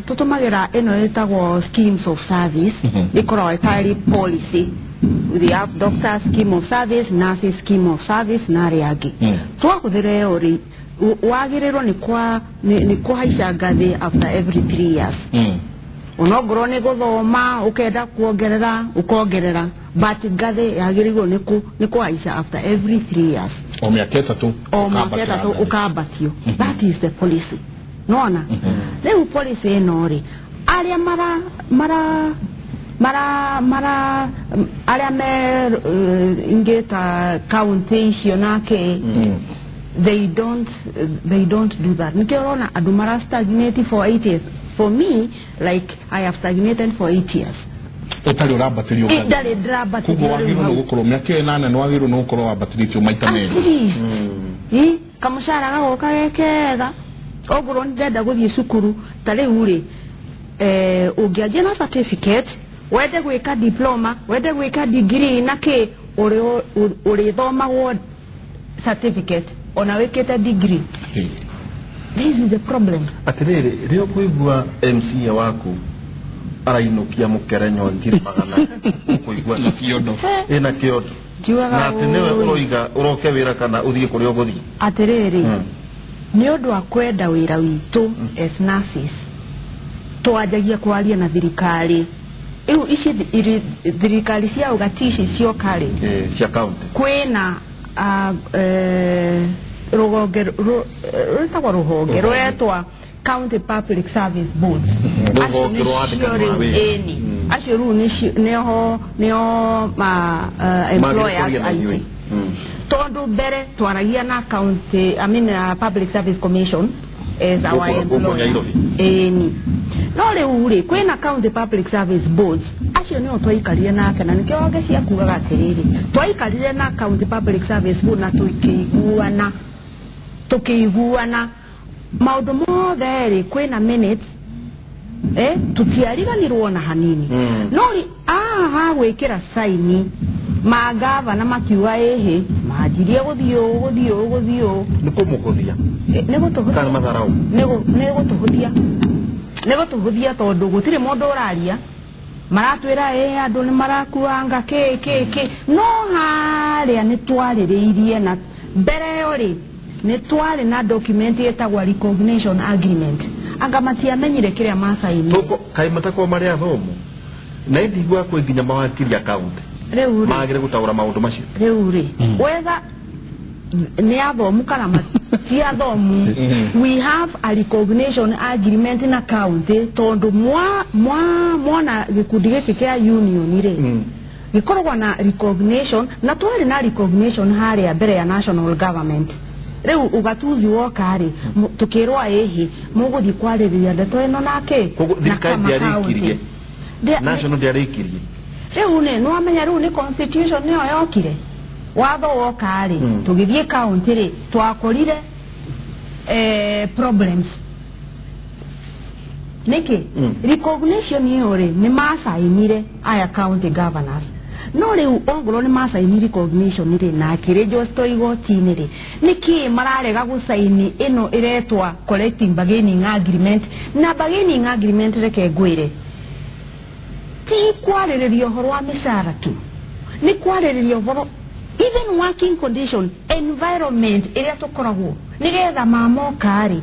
Speaker 4: tutumagira eno etagwo schemes of service ikora etari policy we have doctor scheme of service nurse scheme of service na riagi twakuthere ori wagiriro ni kwa haisha ngathi after every 3 years onogoro ni guthoma ukenda kuongerera ukongerera but ngathi yagirirwo ni kuhaisha after every 3 years
Speaker 1: o miaka 3
Speaker 4: ukabatio. That is the policy. Nona leo policy eno ri aria mara aria me ingeta county nake they don't do that. Nikiona adumara stagnate for 8 years. For me, like I have stagnated for 8 years.
Speaker 1: utari urabatĩrio ngathĩ
Speaker 4: ndari drabatĩrio
Speaker 1: kugo wagĩrĩirwo nĩ gũkorwo mĩaka 8 nĩ wagĩrĩirwo nĩ gũkorwo wabatĩrĩtio maita merĩ
Speaker 4: kamushara gagoka gekega ogoro ndenda gũthiĩ cukuru ta rĩu rĩ ũngĩanjia na certificate wende gwĩka diploma wende gwĩka degree na kĩ ũrĩthomagwo certificate ona wĩkĩte degree. This is the problem.
Speaker 5: Atiriri rĩo kũigua MC waku arainukia mũkerenyo ngiri magana kũigua na kĩondo ina kĩondo na atĩ nĩwe ũroiga ũroke wĩra kana ũthiĩ kũrĩa ũgũthiĩ.
Speaker 4: Atiriri nĩ ũndũ wa kwenda wĩra witũ as nurses twanjagia kwaria na thirikari rĩu ici thirikari cia ũgatici cio kari
Speaker 5: cia county
Speaker 4: kwĩna rũhonge rwĩtagwo rũhonge rwetwa County Public Service Boards acio rĩu nĩho employers aingĩ tondu mbere twaragia na county Public Service Commission as our employer no rĩu rĩ kwĩna County Public Service Boards acio nĩo twaikarire nake na nĩkĩo onge ciakugaga atĩrĩrĩ twaikarire na County Public Service Board na tukĩiguana maũndũ mothe rĩ kwĩna minutes tutiariganirwo na hanini no rĩ gwĩkĩra saini magavana makiuga majirie gũthiĩ nĩgũtũhũthia tondũ gũtirĩ mũndũ ũraria maratwĩra andũ nĩ marakuanga no harĩa nĩ twarĩrĩirie na mbere yo rĩ nĩ twarĩ na document yetagwo recognition agreement anga matiamenyire kĩrĩa masaini
Speaker 5: kaĩ matakwo marĩa thomo na ndigwa kwĩ nginya mawakiri account
Speaker 4: rĩu
Speaker 5: magire gũtaũra maũndũ macio
Speaker 4: rĩu rĩ wega nĩ athomu kana matiathomu we have a recognition agreement na county tondũ mwana gĩkundi gĩkĩ kĩa union rĩ gĩkoragwo na recognition na twarĩ na recognition harĩa mbere ya national government rĩu ugatuzi woka rĩ tukĩrwa mũgũthiĩ kwarĩrĩria ndeto ĩno nake
Speaker 5: thirikari ndiarĩkirie national ndiarĩkirie
Speaker 4: rĩu nĩ wamenya rĩu nĩ constitution nĩyo yokire watho woka rĩ tũgĩthiĩ county rĩ twakorire problems nĩkĩ recognition ĩyo rĩ nĩ masainire aya county governors no rĩu ongorwo nĩ masaini recognition rĩ na kĩrĩnjosto igoti-inĩ rĩ nĩkĩ mararega gũsaini ĩno ĩretwa collective bargaining agreement na bargaining agreement reke ngwĩre ti kwarĩrĩria ũhoro wa mĩcara tu nĩ kwarĩrĩria ũhoro even working condition environment ĩrĩa tũkoragwo nĩgetha mamoka rĩ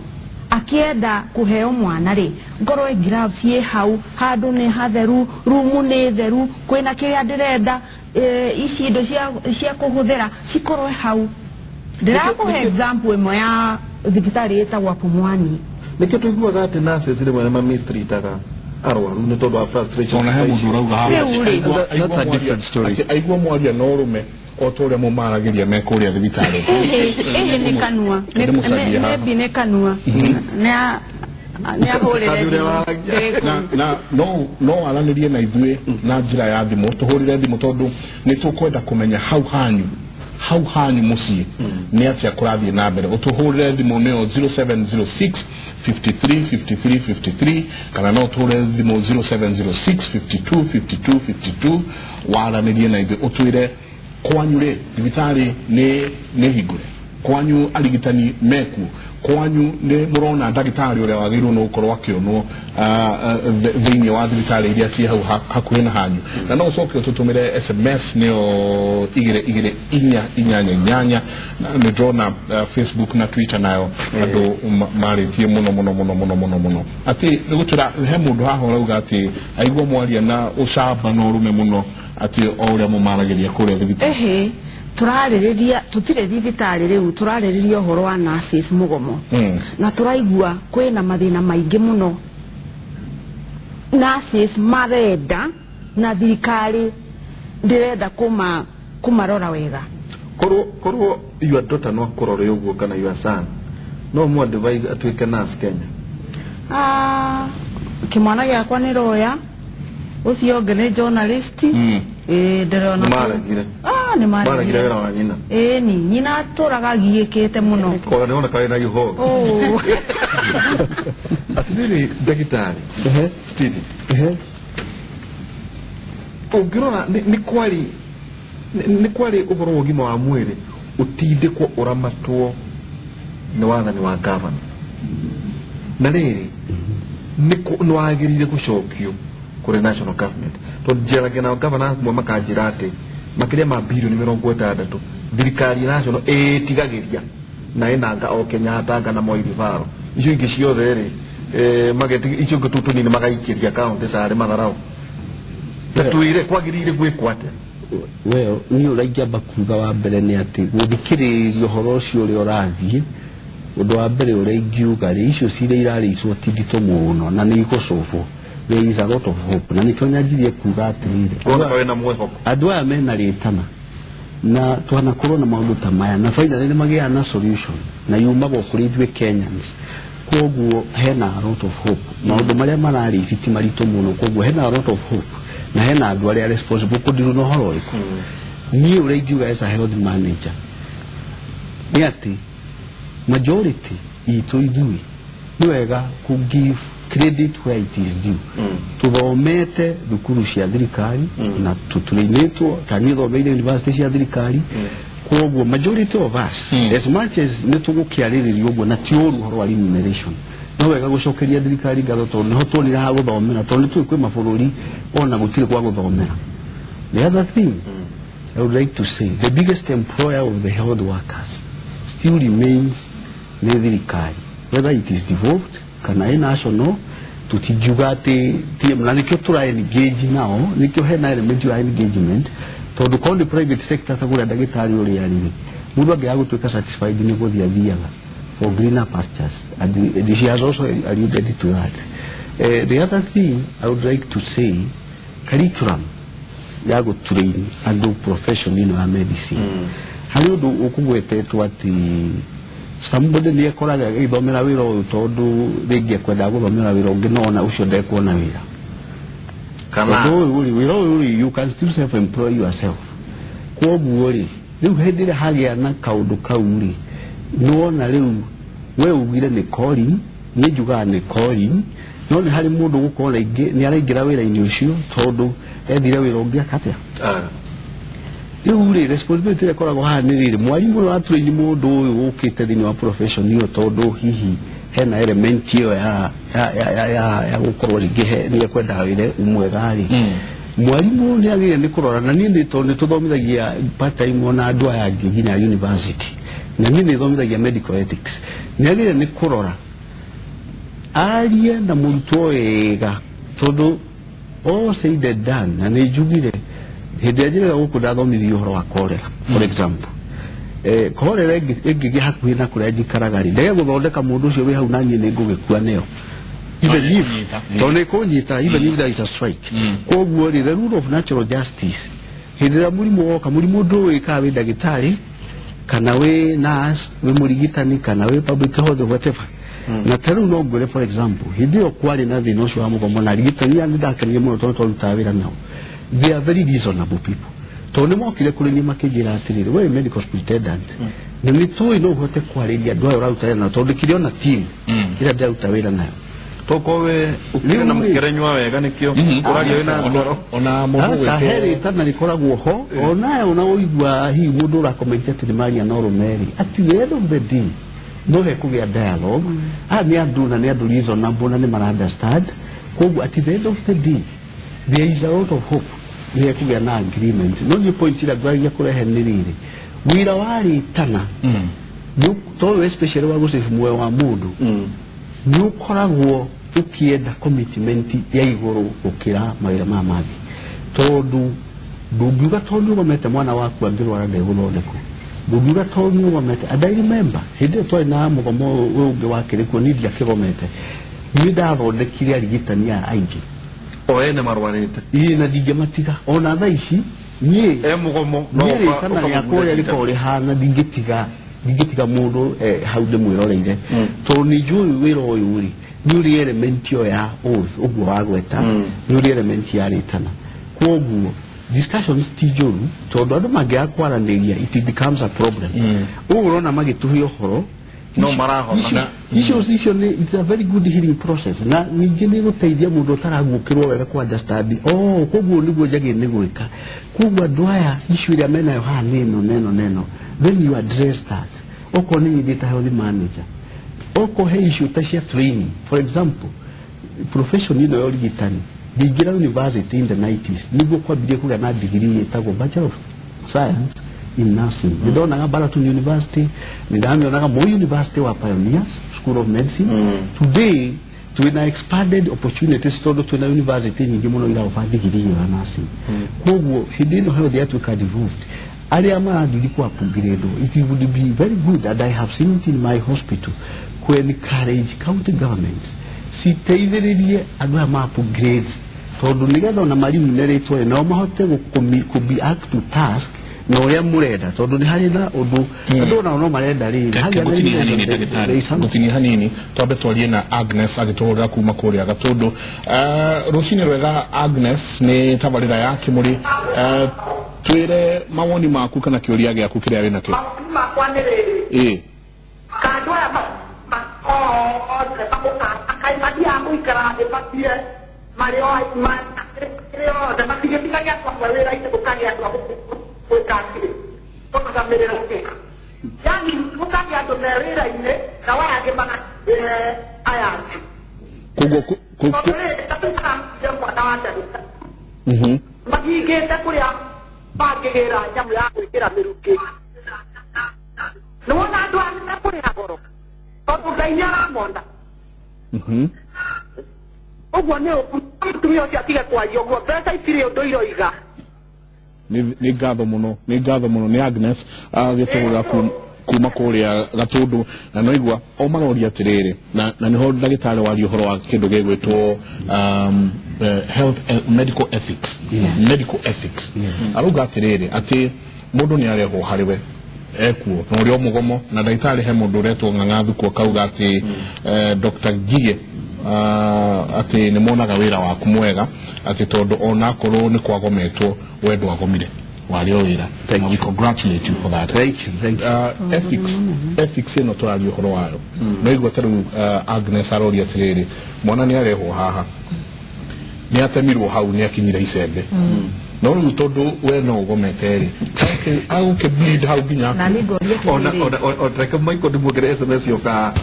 Speaker 4: akienda kuheo mwana rĩ ngorwo gloves ye hau handũ nĩ hatheru rumu nĩ theru kwĩna kĩrĩa ndĩrenda ici indo cia kũhũthĩra cikorwo hau ndĩrakũhe example ĩmwe ya thibitarĩ ĩtagwo Pumwani
Speaker 5: nĩkĩo tũiguaga atĩ nurses rĩmwe nĩ mamĩstritaga arwaru nĩ tondũ wa frustration
Speaker 1: ona he mũndũ ũrauga that's a different story aigua mwaria no ũrũme otore mo maragĩria me kũrĩa thibitarĩ
Speaker 4: nĩ kanua nĩ kanua nĩ ahũrĩre
Speaker 1: na no aranĩrie na ithuĩ na njĩra ya thimũ tũhũrĩre thimũ tondũ nĩ tũkwenda kũmenya hau hanyu mũciĩ nĩ atĩa kũrathiĩ na mbere ũtũhũrĩre thimũ nĩyo 0706 53 kana no tũhũrĩre thimũ 0706 52 waranĩrie na ithuĩ ũtwĩre kwanyu rĩ thibitarĩ nĩ hingũre kwanyu arigitani mekuo kwanyu nĩ mũrona ndagĩtarĩ ũrĩa wagĩrĩirwo nĩ gũkorwo akĩonwo thĩinĩ wa thibitarĩ iria ciĩ hau hakuhĩ na hanyu na no ũcoke ũtũtũmĩre SMS nĩyo 288 nĩ ndĩrona Facebook na Twitter nayo andũ marĩtie mũno atĩ nĩ gũtũra he mũndũ haha ũrauga atĩ aigua mwaria na ũcamba na ũrũme mũno atĩ o ũrĩa mũmaragĩria kũrĩa thibitarĩ
Speaker 4: turarĩrĩria tutirĩ thibitarĩ rĩu turarĩrĩria ũhoro wa nurses mũgomo na turaigua kwĩna mathĩna maingĩ mũno nurses marenda na thirikari ndĩrenda kũmarora wega
Speaker 5: korwo your daughter no kũrora ũguo kana your son no mu advise atuĩke nurse Kenya
Speaker 4: kĩmwana gĩakwa nĩ roya
Speaker 6: ucio ngene journalist ndirona
Speaker 5: maragire
Speaker 6: ni
Speaker 5: maragire wera wa nyina
Speaker 6: ni nyina turaga giikite muno
Speaker 5: ko niona kawe na yuho asiri dakitari Steve ungirona ni kwari uboro wogima wa mwiri utinde ko uramatwo ni wathani wa governor na riri ni wagirire gucokio kuri national government to jerage na governor mwe makajira ati makiria ma bilioni 60 thirikari national etigagiria na inanga o Kenya hatanga na Moi Rivaro icio ingi ciothe ri mageti icio ngututu ni magaikiria county sare matharau tuire kwagirire gwikwate
Speaker 3: well ni uragia bakuga wa mbere ni ati guthikiririo horo cio uri urathie undu wa mbere urengiuga ri icio cire irari ico tindito muno na ni igucofo there is a lot of hope na nitonyajirie kuga atirire
Speaker 5: ona na mwehoko
Speaker 3: andu aya mena ritana na twana korona maundu ta maya na faida ni magia na solution na yumago kuri itwe Kenyans koguo hena a lot of hope maundu maria marari fiti marito muno koguo hena a lot of hope na hena andu aria responsible kudiru no horo iko ni urengiuga as a health manager ni ati majority itu idui niwega ku give credit where it is due tuthomete thukuru cia thirikari na tutulinetwo kanithomeire university cia thirikari koguo majority of us as much as nitugukiariririo uguo na tiuru horo wa remuneration niwega gucokeria thirikari ngatho tondu niho tuonira ha guthomera tondu twi kwi mabũrũri ona gutire kwa guthomera. The other thing I would like to say, the biggest employer of the health workers still remains the thirikari, whether it is devolved kana national tutijuga ati na nikyo tura engage nao nikyo hena element ya engagement tondu ko private sector tagura ndagitari uri yarire mundu angiaga gutuika satisfied ni guthia thiaga for greener pastures and this has also alluded to that. The other thing I would like to say, curriculum ya go train and do profession in medicine hari undu ukugwetetwo ati somebody ni ekoraga ithomera wira uyu tondu ringi kwenda guthomera wira ungi nona ucio ndekuona wira kana wira uyu you can still self employ yourself koguo ri riu hendire hagia na kaundu kau ri nona riu we ugire ni calling ni juga ni calling no ni hari mundu gukora ingi ni araingira wira ini ucio tondu ethire wira ungi akatia uri responsibility yakoragwo hanirire mwarimu wa train mundu uyu ukite thini wa profession iyo tondu hihi hena element iyo ya gukorwo ringihe ni kwenda wire umwega ri mwarimu ni agire ni kurora na ni tondu tuthomithagia part time na andu aya nginya university na ni thothomithagia medical ethics ni agire ni kurora aria na murutwo wega tondu all said and done na ni jugire hede ajira guku ndathomithio horo wa kolera for example kolera ingigi hakuhi na kuria njikaragari ndege guthondeka mundu ucio wi hau na nyine ngugikua neo even if tone kunyita even if there is a strike koguo ri the rule of natural justice hede murimu woka murimu ndu wika wi ndagitari kana we nurse we murigitani kana we public health whatever na taru no ngore for example hede okwari na thino ucio wa mugomo na rigitani ya ndakenie muno tondu tawira nao. They are very reasonable people. Tone mokire kuri ni makigira atirire we medical superintendent na ni toi no hote kwariria ndwa urauta na tondu kiriona team ira ndia utawira nayo
Speaker 5: toko we ukire na mukerenywa wega nikyo urario ina ngoro
Speaker 3: ona mundu we heri tana nikoragwo ho ona ona uigwa hi mundu ura comment ati maria no rumeri at the end of the day no he kugia dialogue ni andu na ni andu reasonable na ni mara understand kogu at the end of the day there is a lot of hope ni kugia na agreement no ni point ila gwagia kurehe nirire wira wari tana to especially wa gusifu mwe wa mundu ni ukoragwo ukienda commitment ya iguru ukira mawira ma mathi tondu ndugiuga tondu gomete mwana waku angirwa rande guthondeko ndugiuga tondu gomete and I remember hinde twari na mugomo ungi wakirikwo nidia kigomete ni ndathondekire arigitani ya aingi
Speaker 5: oene marwarete
Speaker 3: na dingematiga ona tha ici nie
Speaker 5: mugomo
Speaker 3: no kana ya kore liko ri hana dingetiga mundu haude mwiroreire to ni njui wiro uyu ri nuri element yo ya oath ubwo wagweta nuri element ya ritana kwoguo discussions tijoru tondu andu mangiakwaraniria it becomes a problem urona magituhio horo
Speaker 5: no marahona
Speaker 3: issues it's a very good healing process na ningi ni guteithia mundu utaragukirwo wega kwa understand kwoguo niguo njagi ni gwika kwoguo andu aya issue iria mena yo ha neno then you address that oko ni data health manager oko he issue tasha training for example profession ino yo rigitani bigira university in the 90s niguo kwambire kuga na degree etagwo Bachelor of Science in nursing. We don't have Balaton University, we don't have Moi University or Pioneers School of Medicine. Today, to an expanded opportunities to the university in Gimono of a degree in nursing. He didn't know how the Africa devolved. Ariama Dudiko Upgrade. It would be very good that I have seen it in my hospital. Who encourage county governments. See, Taylor and Rama upgrades. So, the nigga on a marine narrator and no hotel could be asked to task. No ya mureda tondu ni hari na undu andu no marenda ri
Speaker 1: gutini hanini twabe twarie na Agnes agitwora kuma kuria gatundu rucini rwega Agnes ni tabarira yake muri twire mawoni maku kana kiuria giaku kiria wina ki
Speaker 7: kadwa akaimadia muikara epatie mario da matige tikanya kwa wera ite kukalia kwa ukakile toka mbele yake yani kukalia to merera ile na waya bana aya
Speaker 1: kugo
Speaker 7: tapita jambo tawata magige takuria bagera jamu ya kuikira miruke no na ndo atakuria goro todo gainyara monda ogwo ne mtumio atiga kwa yogo pesa itire ndoiro iga
Speaker 1: ni gatho muno ni Agnes agitwora kuma kuria gatundu na noigwa o maroria tiriri na niho ndagitari wari uhoro wa kindu gegwetwo health and medical ethics aruga tiriri ati mundu ni areho hariwe ekuo no rio mugomo na ndagitari he mundu retwo ngangathu ko kauga ati Dr. Gige ati ni monaga wira waku mwega ati tondu ona korwo ni kwagometwo wendo agomire wali wira. We congratulate you for that.
Speaker 3: Thank you.
Speaker 1: Ethics no to ari horo wayo no igwa taru Agnes arori atiriri mwana ni areho haha ni atamirwo hau ni akinyira icembe no ru tondu we no ugometeri au ke bleed hau ginya
Speaker 4: na ni gorie
Speaker 5: ona treka Michael de Mugere SMS yoka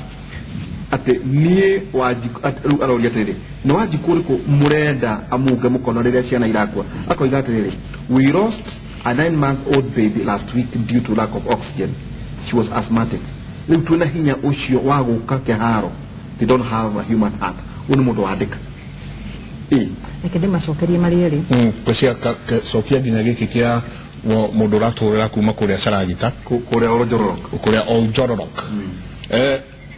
Speaker 5: ate nie wajiku aroria tere no wajiku riko murenda amuge mukono rire ciana irakwa akoiga tere we lost a 9-month-old baby last week due to lack of oxygen. She was asthmatic. Ni tuna hinya ucio wa guka keharo. They don't have a human heart. Uni mundu andika
Speaker 4: ekede macokerie marieri
Speaker 1: kwecia sokia ginya giki kia mundu raturira kuma kuria Saragita
Speaker 5: kuria Oljororok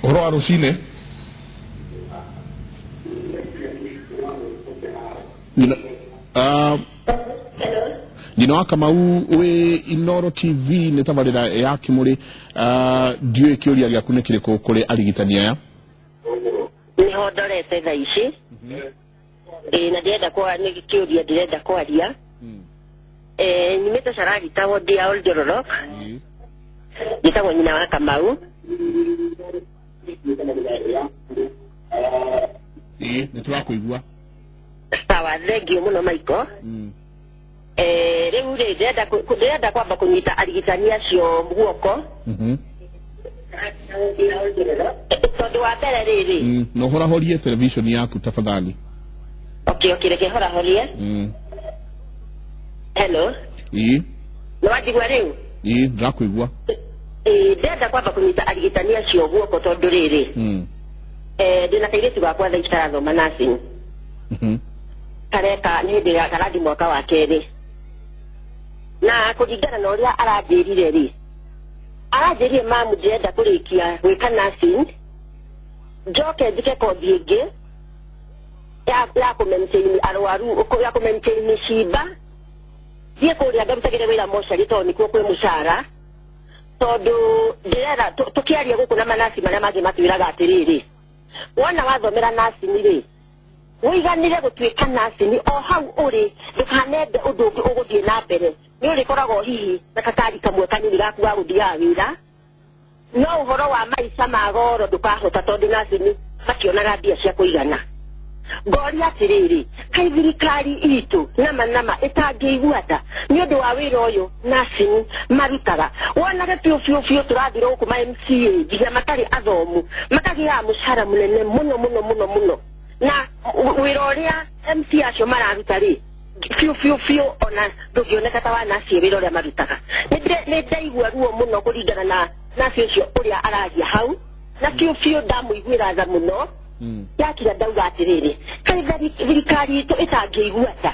Speaker 1: horo arusine Dino kama we Inoro TV netabarira ya kimuri diwe kiuria gya kunekire ko kuri arigitania ya
Speaker 8: ni hodorete thaici na ndienda kwa ni kiuria ndirenda kwaria nimete Saragita wodi ya Oljororok nitagwo nyina wa Kamau
Speaker 1: niturakuigua
Speaker 8: sawa thengio muno Michael riu ndirenda kwamba kunyita arigitania cio guoko tondu wa mbere riri
Speaker 1: no hora horie television yaku tafadhali
Speaker 8: okay reke hora horie hello no wajigwa riu
Speaker 1: ndakuigua
Speaker 8: ndirenda kwamba kunyita arigitania cio guoko tondu riri ndina kairitu gakwa thaa itarathoma nursing kareka ni hindi ya karadi mwaka wa keri na kuringana na uria aranjirire ri aranjirire mamu ndenda kurikia gwika nursing njoke njike kothi ingi ya kumentain arwaru ya kumentain ciimba thie kuria ngarutagire wira mochari tondu nikuo kwi mucara tondu ndirera tukiaria guku na manasi maria mangi matwiraga atiriri wona wathomera nursing ri wiganire gutuika nursing o hau uri ndukanende undu ungi uguthie na mbere ni uri korago hihi na kakari kamwe kanini gaku wa guthia wira no uhoro wa maica magoro ndukahota tondu nursing makionaga mbia cia kuigana ngori atiriri kai thirikari itu nama itangiiguata ni undu wa wira uyu nursing marutaga wona fiu turathira huku ma MCA nginya matari athomu makagia mushara munene muno na wira uria MCA acio mararuta ri fiu ona ndugioneka ta wa nasi wira uria marutaga ni ndaigua ruo muno kuringana na nasi ucio uria aragia hau na fiu ndamuiguira tha muno yakira ndauga atiriri kai thirikari itu itangiiguata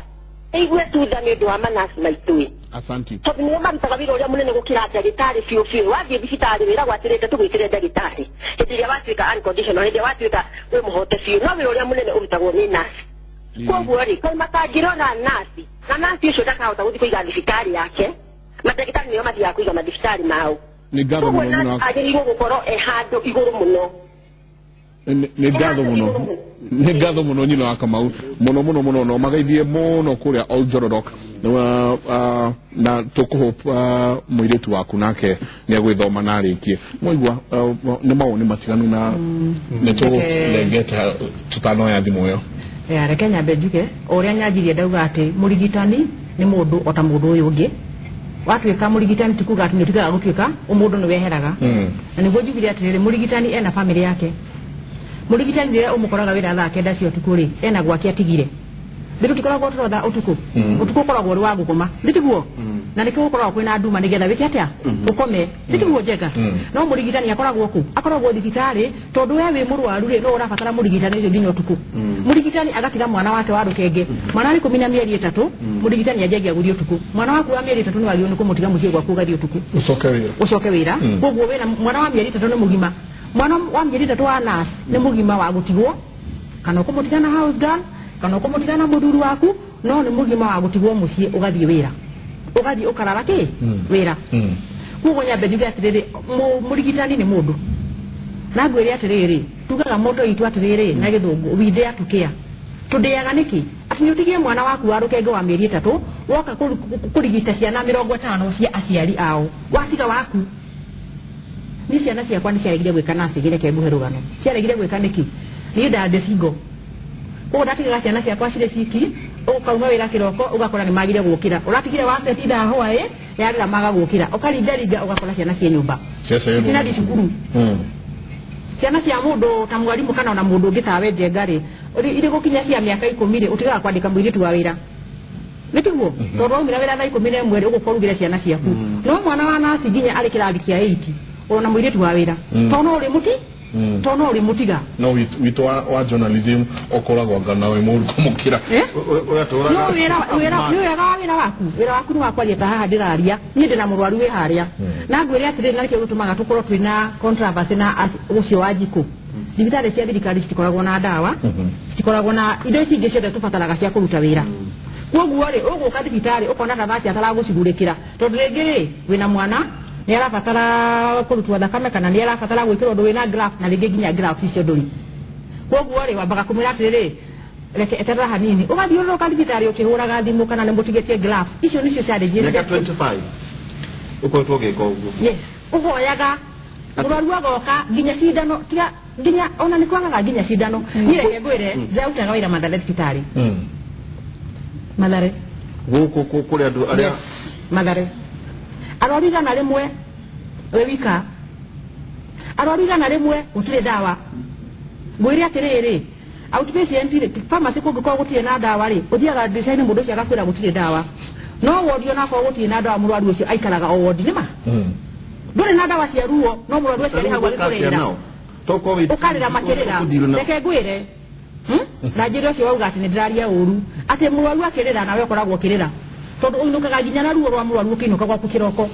Speaker 8: igwe tutha ni undu wa manasi maitui
Speaker 1: asanti
Speaker 8: tondu nio marutaga wira uria munene gukira ndagitari fiu wathie thibitari wira gwatirite tugwikire ndagitari hindi iria watuika unconditional hindi watuika wi muhote fiu no wira uria munene urutagwo ni nasi koguo ri kai matangirona nasi na nasi ucio ndakahota guthii kuiga thibitari yake mandagitari nio mathiaga kuiga mathibitari mao
Speaker 1: ni gatho muno
Speaker 8: agiriirwo gukorwo handu iguru muno
Speaker 1: ni gatho muno nyina wa Kamau muno no magaithie muno kuria Oljororok na tukuhopa muiretu waku nake ni agwithoma na arikie moigwa ni maoni matiganu na neto legeta tutano ya thimu yo
Speaker 4: reke nyambe njuge uria nyanjirie ndauga ati murigitani ni mundu ota mundu uyu ungi watuika murigitani tikuga ati nitiga gutuika umundu ni weheraga na niguo njugire ati murigitani ena family yake murigitani rira umukoraga wira thaa kenda cio tukuri ena gwake atigire bitu tikoragwo turotha utuku utuku koragwo ri wa gukoma nditiguo na nikio koragwo kwina nduma nigetha wiki atia ukome nditiguo njega no murigitani akoragwo ku akoragwo thibitari tondu we wi murwaru ri no urabatara murigitani ucio nginya utuku murigitani agatiga mwana wake wa rukenge mwana ari 10 na mieri 3 murigitani ajengia guthii utuku mwana waku wa mieri 3 ni wagio ni kumutiga mucie gwaku gathii utuku ucoke wira koguo wina mwana wa mieri 3 ni mugima mwana wa mieri 3 wa nurse ni mugima wa gutigwo kana kumutigana house girl kana kumutigana muduru waku no ni mugima wa gutigwo mucie ugathii wira ugathii ukarara ki wira kugo nya bejuga atiriri murigitani ni mundu na gwiri atiriri tugaga moto itu atiriri na githungu withe atukia tudeaga niki ati nyutigie mwana waku wa rukenge wa mieri 3 woka kurigita ciana 50 cia aciari ao watiga waku ni ciana ciakwa ni ciaregire gwika nasi gire ke guherugano ciaregire gwika niki ni ndande cigo ko ndatiga ciana ciakwa cire ciki ukauma wira kiroko ugakora ni magire gukira uratigire wase tida hoae yarira maga gukira ukarinda ugakora ciana cie nyumba ciana di cukuru ciana cia mundu ta mwarimu kana na mundu ngitawe njengari iri gukinya cia miaka 10 utigaga kwandika muiritu wa wira nitiguo tondu umira wira thaa 11 ugukorugire ciana ciaku no mwana wa nasi nginya ari kirathi kia 8 ona muiritu wa wira tono uri muti tono uri mutiga
Speaker 1: no wito wa journalism okoragwo ngana we muri kumukira
Speaker 4: no wira waku ni wakwaria ta haha ndiraria ni ndina murwaru we haria na ngwire atire na kio gutumaga tukorwo twina controversy na ucio wa jiko thibitari cia thirikari citikoragwo na ndawa citikoragwo na indo ici ingĩ ciothe tubataraga cia kũruta wĩra koguo rĩ ũgũka thibitari ũkona ndathati ataragũcigurĩkĩra tondũ rĩngĩ rĩ wĩna mwana ni arabatara kurutwa thakame kana ni arabatara gwikirwo ndu wina graft na rĩngĩ nginya graft icio nduri koguo rĩ wambaga kumira atirĩ reke eterera hanini ugathiũrũrũka thibitari ukihũraga thimũ kana nĩ mũtigĩtie graft icio nicio ciarĩgire
Speaker 5: neka 25 uko gĩko ũguo
Speaker 4: yes uhoyaga urarua goka nginya cindano tiga nginya ona ni kwagaga nginya cindano ni reke ngwire zautaga wĩra Mathare thibitari Mathare
Speaker 5: gũkũ kũrĩ andũ arĩa
Speaker 4: Mathare aroriga na rimwe we wika aroriga na rimwe gutire dawa ngwire atiriri outpatient ri pharmacy kungikwa gutire na dawa ri uthiaga design mundu cia gakwira gutire dawa no wodio na kwa gutire na dawa murwaru ucio aikaraga o wodi nima ndure na dawa cia ruo no murwaru ucio ari hawa gikurira
Speaker 5: toko wi
Speaker 4: ukarira makirira reke ngwire na njira ucio wauga ati ni ndiraria uru ati murwaru akirira nawe ukoragwo kirira tondu uinukaga nginya na ruo rwa murwaru ukinuka gwaku kiroko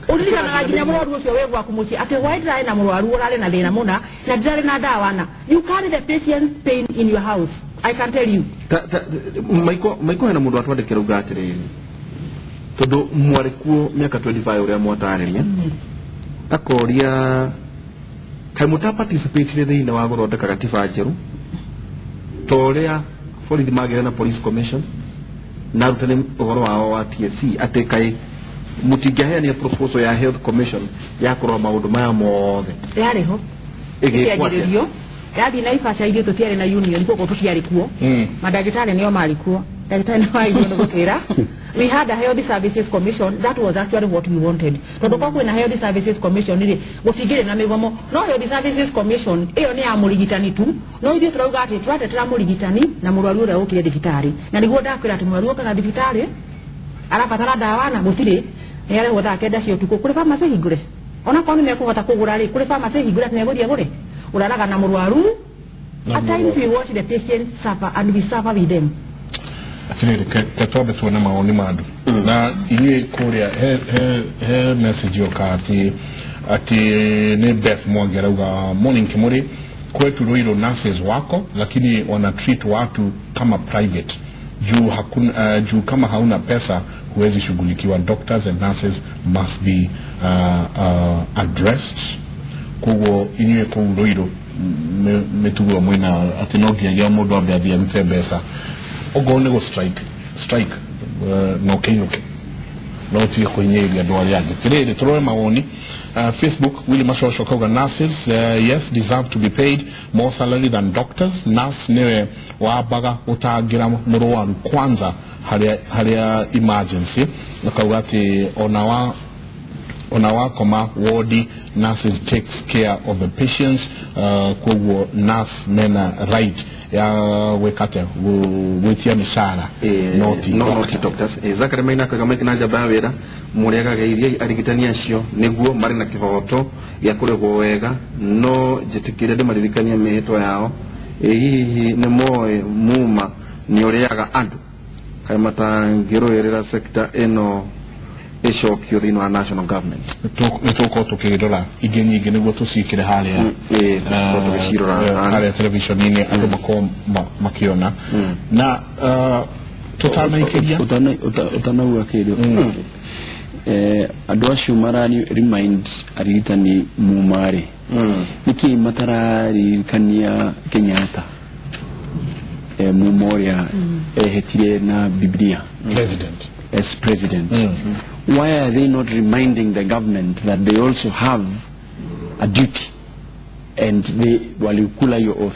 Speaker 4: uririkanaga nginya murwaru ucio we gwaku muci ati why ndirae na murwaru urare na thina muna na ndirae na dawa na you carry the patient's pain in your house I can tell you
Speaker 5: maiko hena mundu atwandikira uga atiriri tondu mwarikuo miaka 25 uria mwatariria akoria kai muta participate thĩinĩ wa gũthondeka gatiba njerũ toria borithi magĩre na police commission na rutane ũhoro wao wa TSC atĩ kai mutingĩheania proposal ya health commission ya kũrora maũndũ maya mothe
Speaker 4: yarĩho ĩgĩkwo yathi na ifasha ithuĩ tũtiarĩ na union kũguo tũtiarĩ kuo mandagĩtarĩ nĩo marĩ kuo ndagĩtarĩ nĩ waigua nĩ gũtwĩra we had a health services commission that was actually what we wanted tondũ kwa kwĩna health services commission rĩ gũtingĩrĩ na mĩgomo no health services commission ĩyo nĩ ya mũrigitani tu no ithuĩ tũrauga atĩ tũratetera mũrigitani na mũrwaru ũrĩa ũkire thibitarĩ na nĩguo ndakwĩra atĩ mũrwaru ũkaga thibitarĩ arabatara ndawa na gũtirĩ nĩ arehwo thaa kenda cia ũtukũ kũrĩ pharmacy hingũre ona kwa nĩ mekũhota kũgũra rĩ kũrĩ pharmacy hingũre atĩ megũthiĩ gũrĩ uraraga na mũrwaru at times we watch the patient suffer and we suffer with them
Speaker 1: atiriri katobe tuona maoni madu na iye kuria he message yokati ati ne Beth Mwangera uga morning kimuri kwetu Ruiru nurses wako lakini wana treat watu kama private juu kama hauna pesa huwezi shughulikiwa. Doctors and nurses must be addressed kugo inye ko Ruiru metuwa mwina atinogia ya modo abia mtebesa ogone go strike no kinuke no ti kwenye ya doa yake today turoe maoni Facebook Willie Mashosho koga nurses yes deserve to be paid more salary than doctors. Nurse newe wabaga utagira murowaru kwanza haria emergency nakawati onawa koma ward nurses takes care of the patients kwa nurse mena right ya wekate wetia mishara
Speaker 5: not doctors zakare maina kagame kinaja bawera muriaga geirie arigitania cio niguo mari na kivoto ya kuregwo wega no jitikire de maririkania mehetwa yao hihi ne moe muma nyoriaga andu kai matangirwerera sector eno eshokyo thĩinĩ wa national government
Speaker 1: nĩtũkorwo tũkĩrora ingĩ nyingĩ nĩguo tũcikĩre harĩa harĩa television-inĩ andũ makorwo makĩona na tũtanaikĩria
Speaker 3: ũtanauga kĩndũ andũ acio marani remind arigitani mumarĩ nĩkĩ matararirikania Kenyatta muma ũrĩa ehetire na Biblia as president. Why are they not reminding the government that they also have a duty and they walikula your oath?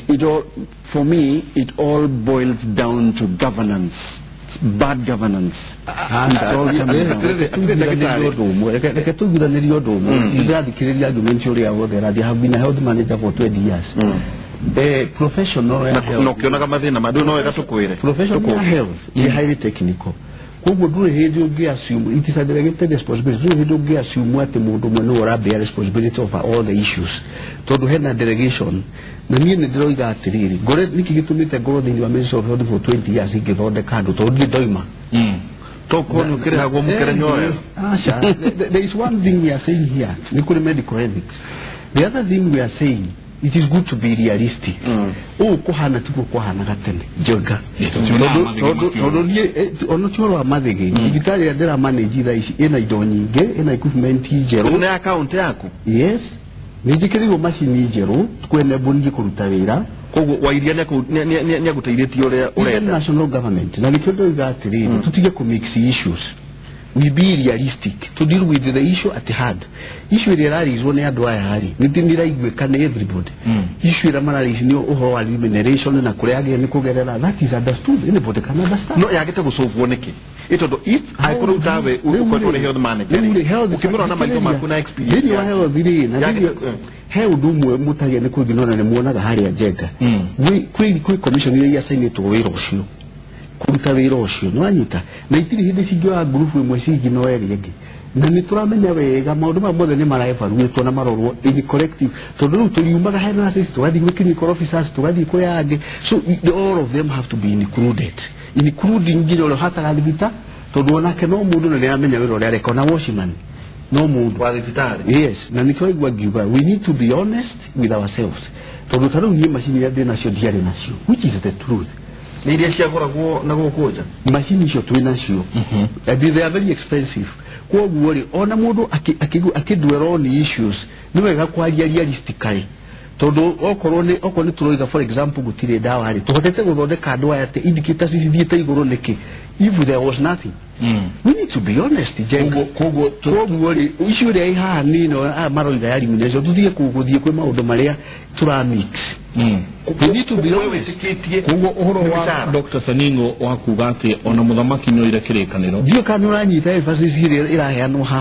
Speaker 3: It all, for me, it all boils down to governance, bad governance. They have been a health manager for 20 years. Professional health is highly technical. It is a delegated responsibility. Bear responsibility over all the issues. To do a delegation, the mean the Gore Niki to meet a God in your Ministry of Health for 20 years. He gave all the card to the Doima. There is one thing we are saying here. We could medical ethics. The other thing we are saying, it is good to be realistic. Kohana tuko kohana gatene joga onochoro amadege digitali ya dera manage ici ina indo nyinge ina equipment jero
Speaker 5: una account yako
Speaker 3: yes nijikirigo machine jero kwene bungi kuruta wira
Speaker 5: kogo wairia nya guteiretie ore
Speaker 3: national government na bikodo igatiri tutige ku mix issues. We be realistic to deal with the issue at hand. Issue really is one ado ayari. Nitindira igwekane everybody. Issue ramara is no oho elimination na kureage ni kugerera. That is understood. Anybody can understand.
Speaker 5: No yagete kusolve woneke. Ito do it haikoro utawe uko health manager. Ukimura na maiko makuna experience.
Speaker 3: Ni wa health bili na health dumu mutage ne kuginona ne muona ga hari ajega. We commission ile ya sign to wero shio. Kuntawira ucio nwanyita na itiri hindi cingĩoya group imwe cingĩ yenge na nĩ tũramenya wega maũndũ ma mothe nĩ maraevaluatwo na marorwo in collective tondũ rĩu tũriumaga he nurses tũgathiĩ gwĩ clinical officers tũgathiĩ kũrĩ angĩ so all of them have to be included including nginya ũrĩa hataga thibita tondũ onake no mũndũ na nĩamenya wĩra ũrĩa areka na washman no mũndũ
Speaker 5: wa thibitarĩ
Speaker 3: yes na nĩtwaigua ngiuga we need to be honest with ourselves tondũ ta rĩu niĩ macini iria ndĩ nacio ndiarĩ nacio which is the truth.
Speaker 5: Nidia cia goragwo na gukuja
Speaker 3: machine cio twina cio and they are very expensive koguo ri ona mundu akidwell on issues ni wega kwaria realistically tondu okorwo ni turoiga for example gutire dawa ri tuhotete guthondeka andũ aya te indicators ithiĩte igũrũ niki if there was nothing we need to be honest koguo ri issue ria ihaha nino maroiga ya elimination tuthie kuguthie kwi maundu maria turamix we need to be honest
Speaker 1: koguo uhoro wa Dr. Saningo wa kuga ati ona muthamaki nyoire kirikaniro
Speaker 3: dio kana uranyita emphasis iraheanwo